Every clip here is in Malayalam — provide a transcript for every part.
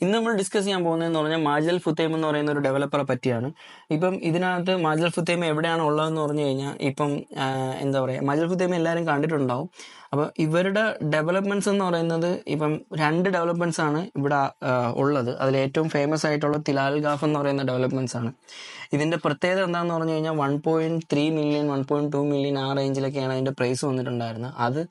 ഇന്ന് നമ്മൾ ഡിസ്കസ് ചെയ്യാൻ പോകുന്നതെന്ന് പറഞ്ഞാൽ മാജിദ് അൽ ഫുത്തൈം എന്ന് പറയുന്ന ഒരു ഡെവലപ്പറെ പറ്റിയാണ്. ഇപ്പം ഇതിനകത്ത് മാജിദ് അൽ ഫുത്തൈം എവിടെയാണ് ഉള്ളതെന്ന് പറഞ്ഞു കഴിഞ്ഞാൽ ഇപ്പം എന്താ പറയുക, മാജിദ് അൽ ഫുത്തൈം എല്ലാവരും കണ്ടിട്ടുണ്ടാവും. അപ്പോൾ ഇവരുടെ ഡെവലപ്മെൻറ്റ്സ് എന്ന് പറയുന്നത് ഇപ്പം 2 ഡെവലപ്മെൻറ്റ്സ് ആണ് ഇവിടെ ഉള്ളത്. അതിൽ ഏറ്റവും ഫേമസ് ആയിട്ടുള്ള തിലാൽ ഗാഫ് എന്ന് പറയുന്ന ഡെവലപ്മെൻറ്റ്സ് ആണ്. ഇതിൻ്റെ പ്രത്യേകത എന്താണെന്ന് പറഞ്ഞു കഴിഞ്ഞാൽ 1.3 മില്യൺ 1.2 മില്യൺ ആ റേഞ്ചിലൊക്കെയാണ് അതിൻ്റെ പ്രൈസ് വന്നിട്ടുണ്ടായിരുന്നത്. അത്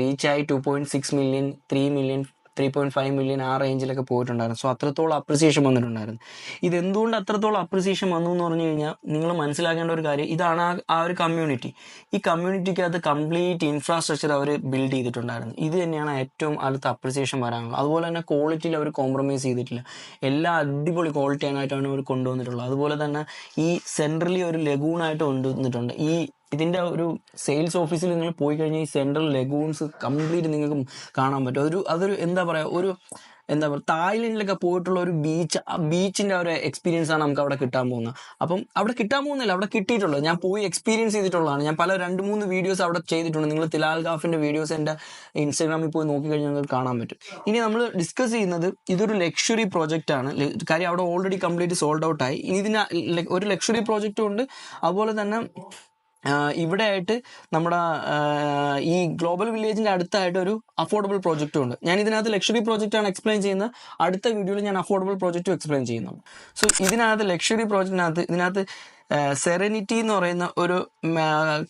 റീച്ചായി 2.6 മില്യൺ 3 മില്യൺ 3.5 മില്യൺ ആ റേഞ്ചിലൊക്കെ പോയിട്ടുണ്ടായിരുന്നു. സോ അത്രത്തോളം അപ്രിസിയേഷൻ വന്നിട്ടുണ്ടായിരുന്നു. ഇതെന്തുകൊണ്ട് അത്രത്തോളം അപ്രിസിയേഷൻ വന്നു എന്ന് പറഞ്ഞു കഴിഞ്ഞാൽ നിങ്ങൾ മനസ്സിലാക്കേണ്ട ഒരു കാര്യം ഇതാണ്. ആ ഒരു കമ്മ്യൂണിറ്റി, ഈ കമ്മ്യൂണിറ്റിക്കകത്ത് കംപ്ലീറ്റ് ഇൻഫ്രാസ്ട്രക്ചർ അവർ ബിൽഡ് ചെയ്തിട്ടുണ്ടായിരുന്നു. ഇത് തന്നെയാണ് ഏറ്റവും അടുത്ത അപ്രിസിയേഷൻ വരാനുള്ളത്. അതുപോലെ തന്നെ ക്വാളിറ്റിയിൽ അവർ കോംപ്രമൈസ് ചെയ്തിട്ടില്ല. എല്ലാം അടിപൊളി ക്വാളിറ്റി ആയിട്ടാണ് അവർ കൊണ്ടുവന്നിട്ടുള്ളത്. അതുപോലെ തന്നെ ഈ സെൻട്രലി ഒരു ലഗൂണായിട്ട് കൊണ്ടുവന്നിട്ടുണ്ട്. ഇതിൻ്റെ ഒരു സെയിൽസ് ഓഫീസിൽ നിങ്ങൾ പോയി കഴിഞ്ഞാൽ ഈ സെൻട്രൽ ലഗൂൺസ് കംപ്ലീറ്റ് നിങ്ങൾക്ക് കാണാൻ പറ്റും. അതൊരു എന്താ പറയുക, തായ്ലൻഡിലൊക്കെ പോയിട്ടുള്ള ഒരു ആ ബീച്ചിൻ്റെ ഒരു എക്സ്പീരിയൻസ് ആണ് നമുക്ക് അവിടെ കിട്ടാൻ പോകുന്നത്. അപ്പം അവിടെ കിട്ടാൻ പോകുന്നില്ല, അവിടെ കിട്ടിയിട്ടുള്ളത്. ഞാൻ പോയി എക്സ്പീരിയൻസ് ചെയ്തിട്ടുള്ളതാണ്. ഞാൻ 2-3 വീഡിയോസ് അവിടെ ചെയ്തിട്ടുണ്ട്. നിങ്ങൾ തിലാൽ ഗാഫിൻ്റെ വീഡിയോസ് എൻ്റെ ഇൻസ്റ്റാഗ്രാമിൽ പോയി നോക്കിക്കഴിഞ്ഞാൽ നിങ്ങൾക്ക് കാണാൻ പറ്റും. ഇനി നമ്മൾ ഡിസ്കസ് ചെയ്യുന്നത് ഇതൊരു ലക്ഷറി പ്രോജക്റ്റ് ആണ്. കാര്യം അവിടെ ഓൾറെഡി കംപ്ലീറ്റ് സോൾഡ് ഔട്ടായി. ഇതിന് ഒരു ലക്ഷറി പ്രോജക്റ്റും ഉണ്ട്. അതുപോലെ തന്നെ ഇവിടെ ആയിട്ട് നമ്മുടെ ഈ ഗ്ലോബൽ വില്ലേജിൻ്റെ അടുത്തായിട്ട് ഒരു അഫോർഡബിൾ പ്രോജക്റ്റും ഉണ്ട്. ഞാൻ ഇതിനകത്ത് ലക്ഷറി പ്രോജക്റ്റാണ് എക്സ്പ്ലെയിൻ ചെയ്യുന്നത്. അടുത്ത വീഡിയോയിൽ ഞാൻ അഫോർഡബിൾ പ്രോജക്റ്റും എക്സ്പ്ലെയിൻ ചെയ്യുന്നുണ്ട്. സോ ലക്ഷറി പ്രോജക്റ്റിനകത്ത് ഇതിനകത്ത് സെറനിറ്റി എന്ന് പറയുന്ന ഒരു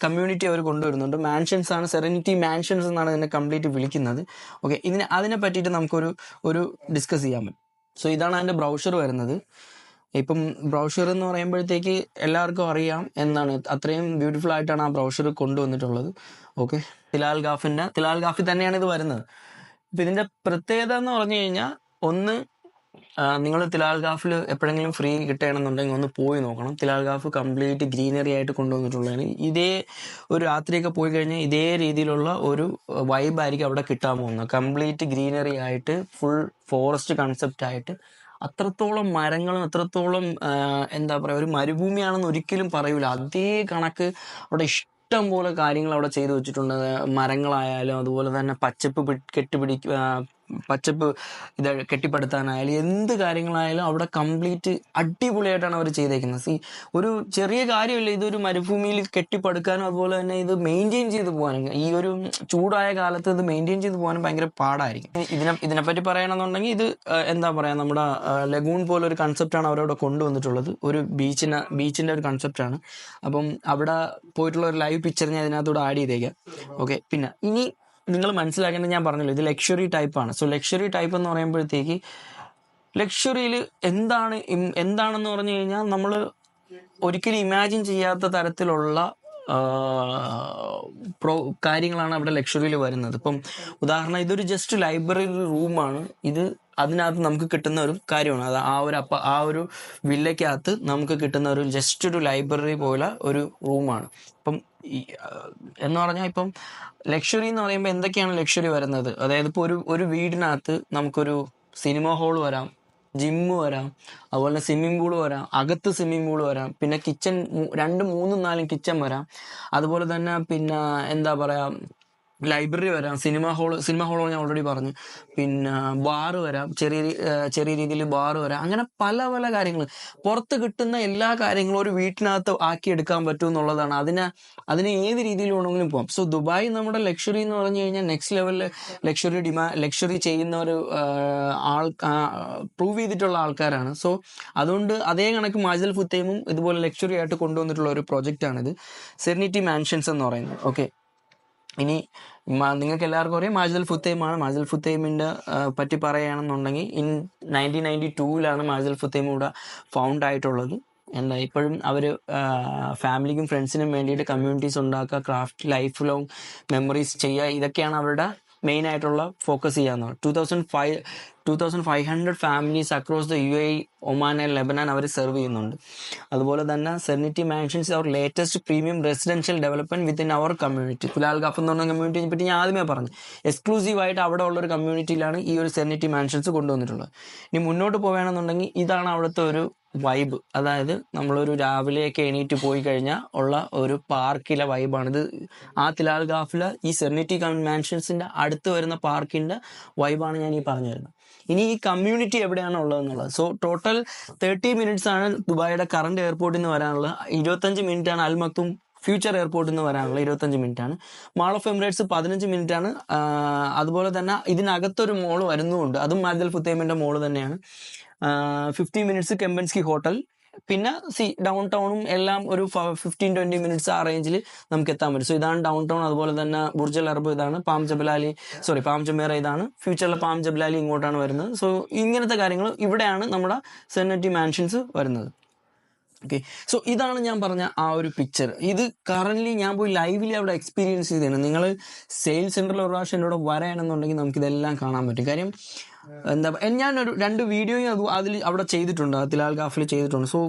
കമ്മ്യൂണിറ്റി അവർ കൊണ്ടുവരുന്നുണ്ട്. മാൻഷൻസ് ആണ്, സെറനിറ്റി മാൻഷൻസ് എന്നാണ് ഇതിനെ കംപ്ലീറ്റ് വിളിക്കുന്നത്. ഓക്കെ, അതിനെ പറ്റിയിട്ട് നമുക്കൊരു ഡിസ്കസ് ചെയ്യാൻ പറ്റും. സോ ഇതാണ് അതിൻ്റെ ബ്രൗഷർ വരുന്നത്. ഇപ്പം ബ്രൗഷർ എന്ന് പറയുമ്പോഴത്തേക്ക് എല്ലാവർക്കും അറിയാം എന്നാണ്, അത്രയും ബ്യൂട്ടിഫുൾ ആയിട്ടാണ് ആ ബ്രൗഷർ കൊണ്ടുവന്നിട്ടുള്ളത്. ഓക്കെ, തിലാൽ ഗാഫിൽ തന്നെയാണ് ഇത് വരുന്നത്. ഇപ്പം ഇതിൻ്റെ പ്രത്യേകത എന്ന് പറഞ്ഞു കഴിഞ്ഞാൽ, ഒന്ന്, നിങ്ങൾ തിലാൽ ഗാഫിൽ എപ്പോഴെങ്കിലും ഫ്രീ കിട്ടുകയാണെന്നുണ്ടെങ്കിൽ ഒന്ന് പോയി നോക്കണം. തിലാൽ ഗാഫ് കംപ്ലീറ്റ് ഗ്രീനറി ആയിട്ട് കൊണ്ടുവന്നിട്ടുള്ളതാണ്. ഇതേ ഒരു രാത്രിയൊക്കെ പോയി കഴിഞ്ഞാൽ ഇതേ രീതിയിലുള്ള ഒരു വൈബായിരിക്കും അവിടെ കിട്ടാൻ പോകുന്നത്. കംപ്ലീറ്റ് ഗ്രീനറി ആയിട്ട്, ഫുൾ ഫോറസ്റ്റ് കൺസെപ്റ്റ് ആയിട്ട്, അത്രത്തോളം മരങ്ങളും അത്രത്തോളം എന്താ പറയുക, ഒരു മരുഭൂമിയാണെന്ന് ഒരിക്കലും പറയൂല. അതേ കണക്ക് അവിടെ ഇഷ്ടം പോലെ കാര്യങ്ങൾ അവിടെ ചെയ്തു വെച്ചിട്ടുണ്ട്. മരങ്ങളായാലും അതുപോലെ തന്നെ പച്ചപ്പ് കെട്ടിപ്പടുത്താനായാലും എന്ത് കാര്യങ്ങളായാലും അവിടെ കംപ്ലീറ്റ് അടിപൊളിയായിട്ടാണ് അവർ ചെയ്തേക്കുന്നത്. ഒരു ചെറിയ കാര്യമില്ല, ഇതൊരു മരുഭൂമിയിൽ കെട്ടിപ്പടുക്കാനും അതുപോലെ തന്നെ ഇത് മെയിൻറ്റെയിൻ ചെയ്ത് പോകാനും, ഈ ഒരു ചൂടായ കാലത്ത് ഇത് മെയിൻറ്റെയിൻ ചെയ്ത് പോകാനും ഭയങ്കര പാടായിരിക്കും. ഇതിനെപ്പറ്റി പറയണമെന്നുണ്ടെങ്കിൽ ഇത് എന്താ പറയുക, നമ്മുടെ ലഗൂൺ പോലെ ഒരു കൺസെപ്റ്റാണ് അവരവിടെ കൊണ്ടുവന്നിട്ടുള്ളത്. ഒരു ബീച്ചിൻ്റെ ഒരു കൺസെപ്റ്റാണ്. അപ്പം അവിടെ പോയിട്ടുള്ള ഒരു ലൈവ് പിക്ചർ ഞാൻ ഇതിനകത്തൂടെ ആഡ് ചെയ്തേക്കാം. ഓക്കെ, പിന്നെ ഇനി നിങ്ങൾ മനസ്സിലാക്കേണ്ടത്, ഞാൻ പറഞ്ഞല്ലോ ഇത് ലക്ഷറി ടൈപ്പാണ്. സോ ലക്ഷറി ടൈപ്പ് എന്ന് പറയുമ്പോഴത്തേക്ക് ലക്ഷറിയിൽ എന്താണെന്ന് പറഞ്ഞു കഴിഞ്ഞാൽ നമ്മൾ ഒരിക്കലും ഇമാജിൻ ചെയ്യാത്ത തരത്തിലുള്ള കാര്യങ്ങളാണ് അവിടെ ലക്ഷറിയിൽ വരുന്നത്. ഇപ്പം ഉദാഹരണം, ഇതൊരു ജസ്റ്റ് ലൈബ്രറി റൂമാണ്. അതിനകത്ത് നമുക്ക് കിട്ടുന്ന ഒരു കാര്യമാണ്. അത് ആ ഒരു വില്ലയ്ക്കകത്ത് നമുക്ക് കിട്ടുന്ന ഒരു ജസ്റ്റ് ഒരു ലൈബ്രറി പോലെ ഒരു റൂമാണ്. ഇപ്പം എന്ന് പറഞ്ഞാൽ, ഇപ്പം ലക്ഷറി എന്ന് പറയുമ്പോൾ എന്തൊക്കെയാണ് ലക്ഷറി വരുന്നത്? അതായത് ഇപ്പോൾ ഒരു വീടിനകത്ത് നമുക്കൊരു സിനിമ ഹാൾ വരാം, ജിമ്മ് വരാം, അതുപോലെ സ്വിമ്മിംഗ് പൂള് വരാം, അകത്ത് സ്വിമ്മിംഗ് പൂള് വരാം, പിന്നെ കിച്ചൺ 2, 3, 4 കിച്ചൺ വരാം. അതുപോലെ തന്നെ പിന്നെ എന്താ പറയുക, ലൈബ്രറി വരാം, സിനിമ ഹാൾ ഞാൻ ഓൾറെഡി പറഞ്ഞു. പിന്നെ ബാറ് വരാം, ചെറിയ രീതിയിൽ ബാറ് വരാം. അങ്ങനെ പല പല കാര്യങ്ങൾ, പുറത്ത് കിട്ടുന്ന എല്ലാ കാര്യങ്ങളും ഒരു വീട്ടിനകത്ത് ആക്കിയെടുക്കാൻ പറ്റും എന്നുള്ളതാണ്. അതിന് ഏത് രീതിയിൽ വേണമെങ്കിലും പോകാം. സോ ദുബായ് നമ്മുടെ ലക്ഷറി എന്ന് പറഞ്ഞു കഴിഞ്ഞാൽ നെക്സ്റ്റ് ലെവലിൽ ലക്ഷറി ചെയ്യുന്ന ഒരു പ്രൂവ് ചെയ്തിട്ടുള്ള ആൾക്കാരാണ്. സോ അതുകൊണ്ട് അതേ കണക്ക് മാജിദ് അൽ ഫുത്തൈമും ഇതുപോലെ ലക്ഷറി ആയിട്ട് കൊണ്ടുവന്നിട്ടുള്ള ഒരു പ്രോജക്റ്റാണിത്, സെറനിറ്റി മാൻഷൻസ് എന്ന് പറയുന്നത്. ഓക്കെ, ഇനി നിങ്ങൾക്ക് എല്ലാവർക്കും അറിയാം മാജിദ് അൽ ഫുത്തൈമാണ്. മാജിദ് അൽ ഫുത്തൈമിൻ്റെ പറ്റി പറയുകയാണെന്നുണ്ടെങ്കിൽ 1992 മാജിദ് അൽ ഫുത്തൈം ഇവിടെ ഫൗണ്ട് ആയിട്ടുള്ളത്. ഇപ്പോഴും അവർ ഫാമിലിക്കും ഫ്രണ്ട്സിനും വേണ്ടിയിട്ട് കമ്മ്യൂണിറ്റീസ് ഉണ്ടാക്കുക, ക്രാഫ്റ്റ്, ലൈഫ് ലോങ് മെമ്മറീസ് ചെയ്യുക, ഇതൊക്കെയാണ് അവരുടെ മെയിൻ ആയിട്ടുള്ള ഫോക്കസ് ചെയ്യാവുന്നത്. 2500 families across the UAE, Oman and Lebanon അവർ സെർവ് ചെയ്യുന്നുണ്ട്. അതുപോലെ തന്നെ സെറനിറ്റി മാൻഷൻസ് അവർ latest premium residential development within അവർ കമ്മ്യൂണിറ്റി. തിലാൽ ഗാഫ് എന്ന് പറഞ്ഞ കമ്മ്യൂണിറ്റിയെ പറ്റി ഞാൻ ആദ്യമേ പറഞ്ഞു. എക്സ്ക്ലൂസീവായിട്ട് അവിടെ ഉള്ളൊരു കമ്മ്യൂണിറ്റിയിലാണ് ഈ ഒരു സെറനിറ്റി മാൻഷൻസ് കൊണ്ടുവന്നിട്ടുള്ളത്. ഇനി മുന്നോട്ട് പോവുകയാണെന്നുണ്ടെങ്കിൽ ഇതാണ് അവിടുത്തെ ഒരു വൈബ്, അതായത് നമ്മളൊരു രാവിലെയൊക്കെ എണീറ്റ് പോയി കഴിഞ്ഞാൽ ഉള്ള ഒരു പാർക്കിലെ വൈബാണിത്. ആ തിലാൽ ഗാഫിലെ ഈ സെറനിറ്റി മാൻഷൻസിൻ്റെ അടുത്ത് വരുന്ന പാർക്കിൻ്റെ വൈബാണ് ഞാൻ ഈ പറഞ്ഞു തരുന്നത്. ഇനി ഈ കമ്മ്യൂണിറ്റി എവിടെയാണ് ഉള്ളതെന്നുള്ളത്. സോ ടോട്ടൽ 30 മിനിറ്റ്സ് ആണ് ദുബായിയുടെ കറണ്ട് എയർപോർട്ടിൽ നിന്ന് വരാനുള്ളത്. 25 മിനിറ്റ് ആണ് അൽ മക്തും ഫ്യൂച്ചർ എയർപോർട്ടിൽ നിന്ന് വരാനുള്ള 25 മിനിറ്റ് ആണ്. മാൾ ഓഫ് എമിറേറ്റ്സ് 15 മിനിറ്റ് ആണ്. അതുപോലെ തന്നെ ഇതിനകത്തൊരു മോള് വരുന്നുമുണ്ട്, അതും മാജൽ ഫുത്തൈമിൻ്റെ മോള് തന്നെയാണ്. 50 മിനിറ്റ്സ് കെമ്പൻസ്കി ഹോട്ടൽ. പിന്നെ ഡൗൺ ടൗണും എല്ലാം ഒരു 15-20 മിനിറ്റ്സ് ആ റേഞ്ചിൽ നമുക്ക് എത്താൻ പറ്റും. സോ ഇതാണ് ഡൗൺ ടൗൺ. അതുപോലെ തന്നെ ബുർജ് അൽ അറബ് ഇതാണ്, പാം ജമേറ ഇതാണ്, ഫ്യൂച്ചറിലെ പാം ജബലാലി ഇങ്ങോട്ടാണ് വരുന്നത്. സോ ഇങ്ങനത്തെ കാര്യങ്ങൾ ഇവിടെയാണ് നമ്മുടെ സെറനിറ്റി മാൻഷൻസ് വരുന്നത്. ഓക്കെ, സോ ഇതാണ് ഞാൻ പറഞ്ഞ ആ ഒരു പിക്ചർ. ഇത് കറൻ്റ്ലി ഞാൻ പോയി ലൈവിലി അവിടെ എക്സ്പീരിയൻസ് ചെയ്തതാണ്. നിങ്ങൾ സെയിൽസ് സെൻറ്ററിൽ ഒരു പ്രാവശ്യം എന്നോട് വരാണെന്നുണ്ടെങ്കിൽ നമുക്കിതെല്ലാം കാണാൻ പറ്റും. കാര്യം ഞാനൊരു 2 വീഡിയോയും അതിൽ അവിടെ ചെയ്തിട്ടുണ്ട്, തിലാൽ ഗാഫിൽ ചെയ്തിട്ടുണ്ട്. സോ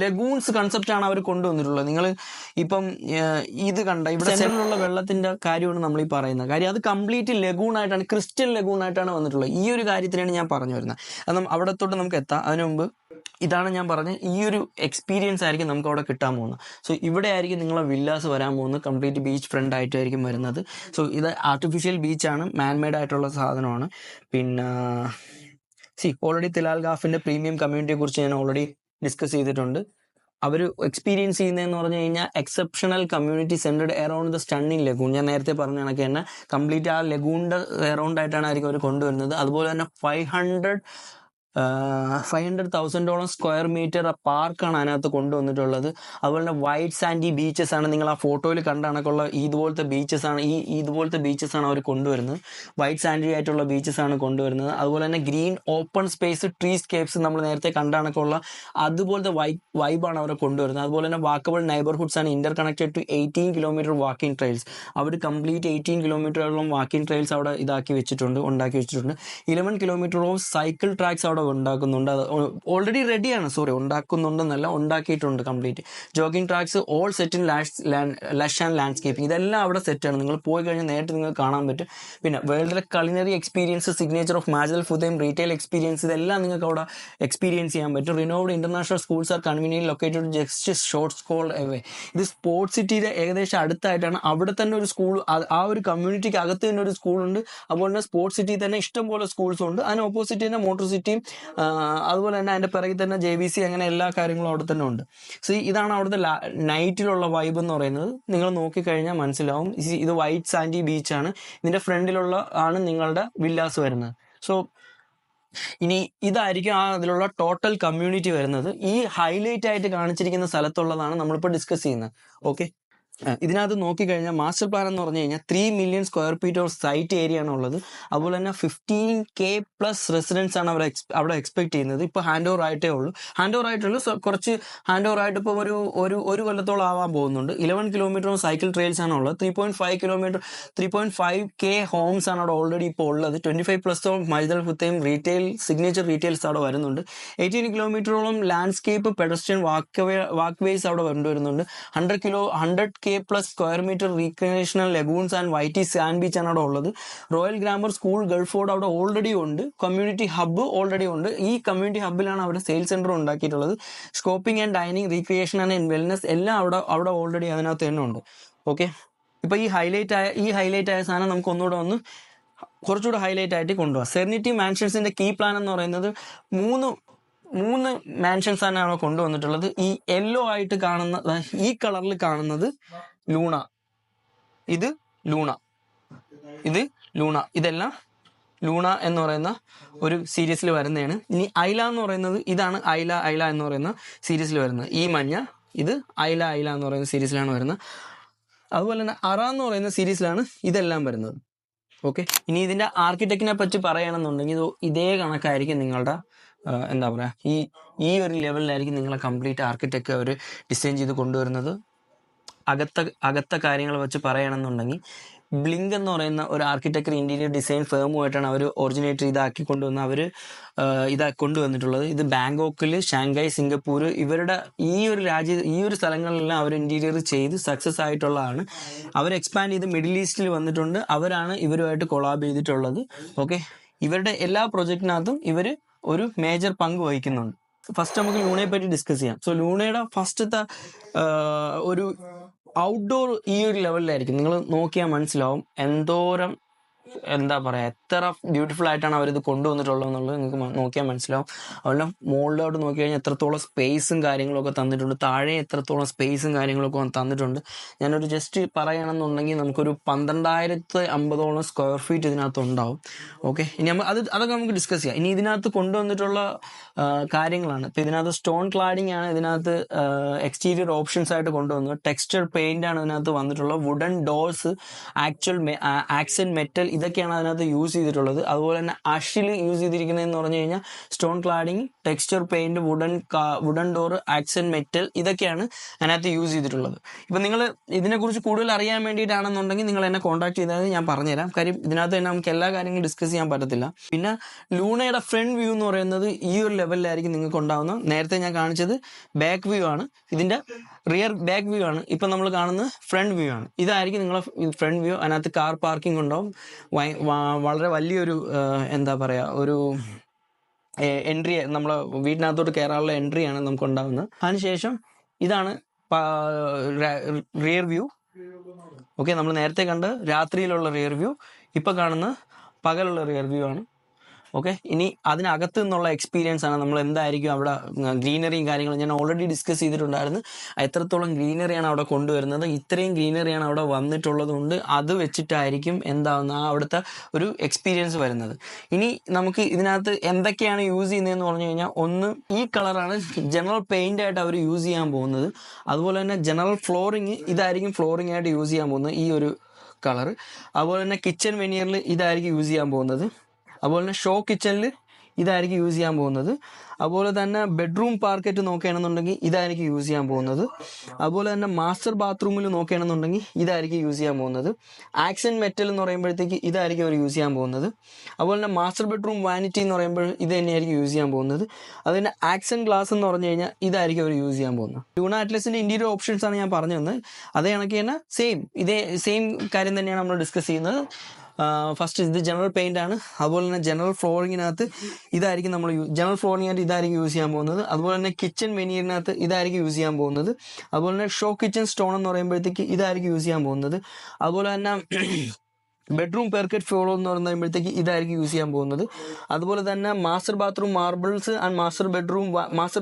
ലഗൂൺസ് കൺസെപ്റ്റാണ് അവർ കൊണ്ടുവന്നിട്ടുള്ളത്. നിങ്ങൾ ഇപ്പം ഇത് കണ്ട ഇവിടെ സെൻറ്ററിലുള്ള വെള്ളത്തിൻ്റെ കാര്യമാണ് നമ്മൾ ഈ പറയുന്നത്. കാര്യം അത് കംപ്ലീറ്റ് ലഗൂണായിട്ടാണ്, ക്രിസ്റ്റൽ ലഗൂണായിട്ടാണ് വന്നിട്ടുള്ളത്. ഈ ഒരു കാര്യത്തിനാണ് ഞാൻ പറഞ്ഞു വരുന്നത്. അത് അവിടെ തൊട്ട് നമുക്ക് എത്താം. അതിനു മുമ്പ് ഇതാണ് ഞാൻ പറഞ്ഞത്, ഈ ഒരു എക്സ്പീരിയൻസ് ആയിരിക്കും നമുക്ക് അവിടെ കിട്ടാൻ പോകുന്നത്. സോ ഇവിടെ ആയിരിക്കും നിങ്ങളെ വില്ലാസ് വരാൻ പോകുന്നത്, കംപ്ലീറ്റ് ബീച്ച് ഫ്രണ്ട് ആയിട്ടായിരിക്കും വരുന്നത്. സോ ഇത് ആർട്ടിഫിഷ്യൽ ബീച്ചാണ്, മാൻമെയ്ഡ് ആയിട്ടുള്ള സാധനമാണ്. പിന്നെ ഓൾറെഡി തിലാൽ ഗാഫിൻ്റെ പ്രീമിയം കമ്മ്യൂണിറ്റിയെ കുറിച്ച് ഞാൻ ഓൾറെഡി ഡിസ്കസ് ചെയ്തിട്ടുണ്ട്. അവർ എക്സ്പീരിയൻസ് ചെയ്യുന്നതെന്ന് പറഞ്ഞു കഴിഞ്ഞാൽ exceptional community centred around the stunning lagoon. ഞാൻ നേരത്തെ പറഞ്ഞ കണക്ക് തന്നെ കംപ്ലീറ്റ് ആ ലഗൂണിൻ്റെ അറൗണ്ട് ആയിട്ടാണ് ആയിരിക്കും അവർ കൊണ്ടുവരുന്നത്. അതുപോലെ തന്നെ $500,000 സ്ക്വയർ മീറ്റർ പാർക്കാണ് അതിനകത്ത് കൊണ്ടുവന്നിട്ടുള്ളത്. അതുപോലെ തന്നെ വൈറ്റ് സാൻഡി ബീച്ചസ് ആണ്, നിങ്ങൾ ആ ഫോട്ടോയിൽ കണ്ട കണക്കുള്ള ഇതുപോലത്തെ ബീച്ചസ് ആണ് അവർ കൊണ്ടുവരുന്നത്. വൈറ്റ് സാൻഡി ആയിട്ടുള്ള ബീച്ചസ് ആണ് കൊണ്ടുവരുന്നത്. അതുപോലെ തന്നെ green open space tree scapes നമ്മൾ നേരത്തെ കണ്ട കണക്കുള്ള അതുപോലത്തെ വൈബാണ് അവർ കൊണ്ടുവരുന്നത്. അതുപോലെ തന്നെ വാക്കബിൾ നൈബർഹുഡ്സ് ആണ് interconnected to 18 kilometre walking trails. അവർ കംപ്ലീറ്റ് 18 കിലോമീറ്ററോളം വാക്കിംഗ് ട്രെയിൽസ് അവിടെ ഉണ്ടാക്കി വെച്ചിട്ടുണ്ട്. 11 കിലോമീറ്റർ ഓഫ് സൈക്കിൾ ട്രാക്സ് അവിടെ ഉണ്ടാക്കുന്നുണ്ട്. അത് ഓൾറെഡി റെഡിയാണ്, ഉണ്ടാക്കുന്നുണ്ടെന്നല്ല, ഉണ്ടാക്കിയിട്ടുണ്ട് complete. Jogging tracks all set in Lush and landscaping, ഇതെല്ലാം അവിടെ സെറ്റാണ്. നിങ്ങൾ പോയി കഴിഞ്ഞാൽ നേരിട്ട് നിങ്ങൾക്ക് കാണാൻ പറ്റും. പിന്നെ വേൾഡിലെ culinary experience, signature of Majid Futtaim retail experience, ഇതെല്ലാം നിങ്ങൾക്ക് അവിടെ എക്സ്പീരിയൻസ് ചെയ്യാൻ പറ്റും. Renovated international schools are convenient located just short call away. ഇത് സ്പോർട്സ് സിറ്റിയുടെ ഏകദേശം അടുത്തായിട്ടാണ്. അവിടെ തന്നെ ഒരു സ്കൂൾ, ആ ഒരു കമ്മ്യൂണിറ്റിക്ക് അകത്ത് തന്നെ ഒരു സ്കൂളുണ്ട്. അതുപോലെ തന്നെ സ്പോർട്സ് സിറ്റി തന്നെ ഇഷ്ടംപോലെ സ്കൂൾസും ഉണ്ട്. അതിന് ഓപ്പോസിറ്റ് തന്നെ മോട്ടോർ സിറ്റിയും, അതുപോലെ തന്നെ അതിൻ്റെ പിറകിൽ തന്നെ JVC, അങ്ങനെ എല്ലാ കാര്യങ്ങളും അവിടെ തന്നെ ഉണ്ട്. സോ ഇതാണ് അവിടുത്തെ നൈറ്റിലുള്ള വൈബ് എന്ന് പറയുന്നത്. നിങ്ങൾ നോക്കിക്കഴിഞ്ഞാൽ മനസ്സിലാവും. ഇത് വൈറ്റ് സാൻഡി ബീച്ചാണ്. ഇതിൻ്റെ ഫ്രണ്ടിലുള്ള ആണ് നിങ്ങളുടെ വില്ലാസ് വരുന്നത്. സോ ഇനി ഇതായിരിക്കും അതിലുള്ള ടോട്ടൽ കമ്മ്യൂണിറ്റി വരുന്നത്. ഈ ഹൈലൈറ്റ് ആയിട്ട് കാണിച്ചിരിക്കുന്ന സ്ഥലത്തുള്ളതാണ് നമ്മളിപ്പോൾ ഡിസ്കസ് ചെയ്യുന്നത്. ഓക്കെ, ഇതിനകത്ത് നോക്കിക്കഴിഞ്ഞാൽ മാസ്റ്റർ പ്ലാൻ എന്ന് പറഞ്ഞു കഴിഞ്ഞാൽ 3 million square feet of site area ആണ് ഉള്ളത്. അതുപോലെ തന്നെ 15K പ്ലസ് റെസിഡൻസ് ആണ് അവിടെ എക്സ്പെക്ട് ചെയ്യുന്നത്. ഇപ്പോൾ ഹാൻഡ് ഓവർ ആയിട്ടേ ഉള്ളൂ. കുറച്ച് ഹാൻഡ് ഓവർ ആയിട്ട് ഇപ്പോൾ ഒരു കൊല്ലത്തോളം ആവാൻ പോകുന്നുണ്ട്. 11 കിലോമീറ്റർ സൈക്കിൾ ട്രെയിൽസ് ആണ് ഉള്ളത്. 3.5K ഹോംസ് ആണ് അവിടെ ഓൾറെഡി ഇപ്പോൾ ഉള്ളത്. 25+ ഓഫ് മൈദൽ ഫുത്തൈം സിഗ്നേച്ചർ റീറ്റെയിൽസ് അവിടെ വരുന്നുണ്ട്. 18 കിലോമീറ്ററോളം ലാൻഡ്സ്കേപ്പ് പെഡസ്ട്രിയൻ വാക്ക് അവിടെ കൊണ്ടുവരുന്നുണ്ട്. 100K plus square metre recreational lagoons and white sand beach ആണ് അവിടെ ഉള്ളത്. Royal grammar school Guildford അവിടെ ഓൾറെഡി ഉണ്ട്. കമ്മ്യൂണിറ്റി ഹബ്ബ് ഓൾറെഡി ഉണ്ട്. ഈ കമ്മ്യൂണിറ്റി ഹബ്ബിലാണ് അവിടെ സെയിൽസ് സെന്റർ ഉണ്ടാക്കിയിട്ടുള്ളത്. Shopping and dining, recreation and wellness എല്ലാം അവിടെ ഓൾറെഡി അതിനകത്ത് തന്നെ ഉണ്ട്. ഓക്കെ, ഇപ്പോൾ ഈ ഹൈലൈറ്റ് ആയ സാധനം നമുക്ക് ഒന്നുകൂടെ കുറച്ചുകൂടെ ഹൈലൈറ്റ് ആയിട്ട് കൊണ്ടുപോകാം. സെറനിറ്റി മാൻഷൻസിന്റെ കീ പ്ലാൻ എന്ന് പറയുന്നത് മൂന്ന് മാൻഷൻസ് ആണ് അവിടെ കൊണ്ടുവന്നിട്ടുള്ളത്. ഈ യെല്ലോ ആയിട്ട് കാണുന്ന, ഈ കളറിൽ കാണുന്നത് ലൂണ, ഇത് ലൂണ, ഇതെല്ലാം ലൂണ എന്ന് പറയുന്ന ഒരു സീരീസിൽ വരുന്നതാണ്. ഇനി ഐല എന്ന് പറയുന്നത്, ഇതാണ് ഐല എന്ന് പറയുന്ന സീരീസിൽ വരുന്നത്. ഈ മഞ്ഞ, ഇത് ഐല എന്ന് പറയുന്ന സീരീസിലാണ് വരുന്നത്. അതുപോലെ തന്നെ അറ എന്ന് പറയുന്ന സീരീസിലാണ് ഇതെല്ലാം വരുന്നത്. ഓക്കെ, ഇനി ഇതിൻ്റെ ആർക്കിടെക്റ്റിനെ പറ്റി പറയുകയാണെന്നുണ്ടെങ്കിൽ ഇതേ കണക്കായിരിക്കും നിങ്ങളുടെ ഈ ഒരു ലെവലിലായിരിക്കും നിങ്ങളെ കംപ്ലീറ്റ് ആർക്കിടെക്റ്റ് അവർ ഡിസൈൻ ചെയ്ത് കൊണ്ടുവരുന്നത്. അകത്തെ കാര്യങ്ങൾ വെച്ച് പറയുകയാണെന്നുണ്ടെങ്കിൽ ബ്ലിങ്ക് എന്ന് പറയുന്ന ഒരു ആർക്കിടെക്ചർ ഇന്റീരിയർ ഡിസൈൻ ഫേമുമായിട്ടാണ് അവർ ഒറിജിനേറ്റ് കൊണ്ടുവന്നിട്ടുള്ളത്. ഇത് ബാങ്കോക്കിൽ, ഷാങ്ഹായ്, സിംഗപ്പൂർ, ഇവരുടെ ഈ ഒരു സ്ഥലങ്ങളിലെല്ലാം അവർ ഇന്റീരിയർ ചെയ്ത് സക്സസ് ആയിട്ടുള്ളതാണ്. അവർ എക്സ്പാൻഡ് ചെയ്ത് മിഡിൽ ഈസ്റ്റിൽ വന്നിട്ടുണ്ട്. അവരാണ് ഇവരുമായിട്ട് കൊളാബ് ചെയ്തിട്ടുള്ളത്. ഓക്കെ, ഇവരുടെ എല്ലാ പ്രൊജക്റ്റിനകത്തും ഇവർ ഒരു മേജർ പങ്ക് വഹിക്കുന്നുണ്ട്. ഫസ്റ്റ് നമുക്ക് ലൂണയെ പറ്റി ഡിസ്കസ് ചെയ്യാം. സോ ലൂണയുടെ ഫസ്റ്റത്തെ ഒരു ഔട്ട്ഡോർ ഈ ഒരു ലെവലിലായിരിക്കും. നിങ്ങൾ നോക്കിയാൽ മനസ്സിലാവും എന്തോരം എന്താ പറയുക, എത്ര ബ്യൂട്ടിഫുൾ ആയിട്ടാണ് അവരിത് കൊണ്ടുവന്നിട്ടുള്ളത് എന്നുള്ളത് നിങ്ങൾക്ക് നോക്കിയാൽ മനസ്സിലാവും. അതുപോലെ മുകളിലോട്ട് നോക്കി കഴിഞ്ഞാൽ എത്രത്തോളം സ്പേസും കാര്യങ്ങളൊക്കെ തന്നിട്ടുണ്ട്, താഴെ എത്രത്തോളം സ്പേസും കാര്യങ്ങളൊക്കെ തന്നിട്ടുണ്ട്. ഞാനൊരു ജസ്റ്റ് പറയുകയാണെന്നുണ്ടെങ്കിൽ നമുക്കൊരു 12,050 സ്ക്വയർ ഫീറ്റ് ഇതിനകത്ത് ഉണ്ടാവും. ഓക്കെ, ഇനി അതൊക്കെ നമുക്ക് ഡിസ്കസ് ചെയ്യാം. ഇനി ഇതിനകത്ത് കൊണ്ടുവന്നിട്ടുള്ള കാര്യങ്ങളാണ്. ഇപ്പം ഇതിനകത്ത് സ്റ്റോൺ ക്ലാഡിംഗ് ആണ് ഇതിനകത്ത് എക്സ്റ്റീരിയർ ഓപ്ഷൻസ് ആയിട്ട് കൊണ്ടുവന്നത്. ടെക്സ്ചർ പെയിന്റ് ആണ് ഇതിനകത്ത് വന്നിട്ടുള്ളത്. വുഡൻ ഡോർസ്, ആക്സെന്റ് മെറ്റൽ, ഇതൊക്കെയാണ് അതിനകത്ത് യൂസ് ചെയ്തിട്ടുള്ളത്. അതുപോലെ തന്നെ അഷിൽ യൂസ് ചെയ്തിരിക്കുന്നതെന്ന് പറഞ്ഞു കഴിഞ്ഞാൽ stone cladding, texture paint, wooden door, accent metal, ഇതൊക്കെയാണ് അതിനകത്ത് യൂസ് ചെയ്തിട്ടുള്ളത്. ഇപ്പം നിങ്ങൾ ഇതിനെക്കുറിച്ച് കൂടുതൽ അറിയാൻ വേണ്ടിയിട്ടാണെന്നുണ്ടെങ്കിൽ നിങ്ങൾ എന്നെ കോൺടാക്ട് ചെയ്താൽ ഞാൻ പറഞ്ഞുതരാം. കാര്യം ഇതിനകത്ത് തന്നെ നമുക്ക് എല്ലാ കാര്യങ്ങളും ഡിസ്കസ് ചെയ്യാൻ പറ്റത്തില്ല. പിന്നെ ലൂണയുടെ ഫ്രണ്ട് വ്യൂ എന്ന് പറയുന്നത് ഈ ഒരു ലെവലിലായിരിക്കും നിങ്ങൾക്ക് ഉണ്ടാവുന്നത്. നേരത്തെ ഞാൻ കാണിച്ചത് ബാക്ക് വ്യൂ ആണ്, ഇതിന്റെ റിയർ ബാക്ക് വ്യൂ ആണ്. ഇപ്പം നമ്മൾ കാണുന്നത് ഫ്രണ്ട് വ്യൂ ആണ്. ഇതായിരിക്കും നിങ്ങളെ ഫ്രണ്ട് വ്യൂ. അതിനകത്ത് കാർ പാർക്കിംഗ് ഉണ്ടാവും. വളരെ വലിയൊരു എന്താ പറയുക, ഒരു എൻട്രി, നമ്മളെ വീട്ടിനകത്തോട്ട് കയറാനുള്ള എൻട്രിയാണ് നമുക്ക് ഉണ്ടാകുന്നത്. അതിനുശേഷം ഇതാണ് റിയർ വ്യൂ. ഓക്കെ, നമ്മൾ നേരത്തെ കണ്ട് രാത്രിയിലുള്ള റിയർ വ്യൂ, ഇപ്പം കാണുന്ന പകലുള്ള റിയർ വ്യൂ ആണ്. ഓക്കെ, ഇനി അതിനകത്ത് നിന്നുള്ള എക്സ്പീരിയൻസ് ആണ്. നമ്മൾ എന്തായിരിക്കും അവിടെ ഗ്രീനറിയും കാര്യങ്ങളും ഞാൻ ഓൾറെഡി ഡിസ്കസ് ചെയ്തിട്ടുണ്ടായിരുന്നു. എത്രത്തോളം ഗ്രീനറിയാണ് അവിടെ കൊണ്ടുവരുന്നത്, ഇത്രയും ഗ്രീനറിയാണ് അവിടെ വന്നിട്ടുള്ളത് കൊണ്ട് അത് വെച്ചിട്ടായിരിക്കും എന്താവുന്ന അവിടുത്തെ ഒരു എക്സ്പീരിയൻസ് വരുന്നത്. ഇനി നമുക്ക് ഇതിനകത്ത് എന്തൊക്കെയാണ് യൂസ് ചെയ്യുന്നതെന്ന് പറഞ്ഞു കഴിഞ്ഞാൽ, ഒന്ന് ഈ കളറാണ് ജനറൽ പെയിന്റ് ആയിട്ട് അവർ യൂസ് ചെയ്യാൻ പോകുന്നത്. അതുപോലെ തന്നെ ജനറൽ ഫ്ലോറിങ്, ഇതായിരിക്കും ഫ്ലോറിംഗ് ആയിട്ട് യൂസ് ചെയ്യാൻ പോകുന്നത്, ഈ ഒരു കളർ. അതുപോലെ തന്നെ കിച്ചൺ വെനിയറിൽ ഇതായിരിക്കും യൂസ് ചെയ്യാൻ പോകുന്നത്. അതുപോലെ തന്നെ ഷോ കിച്ചണിൽ ഇതായിരിക്കും യൂസ് ചെയ്യാൻ പോകുന്നത്. അതുപോലെ തന്നെ ബെഡ്റൂം പാർക്കറ്റ് നോക്കുകയാണെന്നുണ്ടെങ്കിൽ ഇതായിരിക്കും യൂസ് ചെയ്യാൻ പോകുന്നത്. അതുപോലെ തന്നെ മാസ്റ്റർ ബാത്റൂമിൽ നോക്കുകയാണെന്നുണ്ടെങ്കിൽ ഇതായിരിക്കും യൂസ് ചെയ്യാൻ പോകുന്നത്. ആക്സെന്റ് മെറ്റൽ എന്ന് പറയുമ്പോഴത്തേക്ക് ഇതായിരിക്കും അവർ യൂസ് ചെയ്യാൻ പോകുന്നത്. അതുപോലെ തന്നെ മാസ്റ്റർ ബെഡ്റൂം വാനിറ്റി എന്ന് പറയുമ്പോൾ ഇത് തന്നെയായിരിക്കും യൂസ് ചെയ്യാൻ പോകുന്നത്. അതുപോലെ ആക്സെന്റ് ഗ്ലാസ് എന്ന് പറഞ്ഞു കഴിഞ്ഞാൽ ഇതായിരിക്കും അവർ യൂസ് ചെയ്യാൻ പോകുന്നത്. ലൂണ അറ്റ്ലസിന്റെ ഇന്റീരിയർ ഓപ്ഷൻസ് ആണ് ഞാൻ പറഞ്ഞു തന്നത്. അതേ കണക്ക് തന്നെ സെയിം കാര്യം തന്നെയാണ് നമ്മൾ ഡിസ്കസ് ചെയ്യുന്നത്. ഫസ്റ്റ് ഇത് ജനറൽ പെയിന്റ് ആണ്. അതുപോലെ തന്നെ ജനറൽ ഫ്ലോറിങ്ങിനകത്ത് ഇതായിരിക്കും നമ്മൾ ജനറൽ ഫ്ലോറിങ്ങിനകത്ത് ഇതായിരിക്കും യൂസ് ചെയ്യാൻ പോകുന്നത്. അതുപോലെ തന്നെ കിച്ചൺ വെനീറിനകത്ത് ഇതായിരിക്കും യൂസ് ചെയ്യാൻ പോകുന്നത്. അതുപോലെ തന്നെ ഷോ കിച്ചൺ സ്റ്റോൺ എന്ന് പറയുമ്പോഴത്തേക്ക് ഇതായിരിക്കും യൂസ് ചെയ്യാൻ പോകുന്നത്. അതുപോലെ തന്നെ ബെഡ്റൂം പെർക്കറ്റ് ഫ്ലോർ എന്ന് പറയുമ്പോഴത്തേക്ക് ഇതായിരിക്കും യൂസ് ചെയ്യാൻ പോകുന്നത്. അതുപോലെ തന്നെ master bathroom marbles and master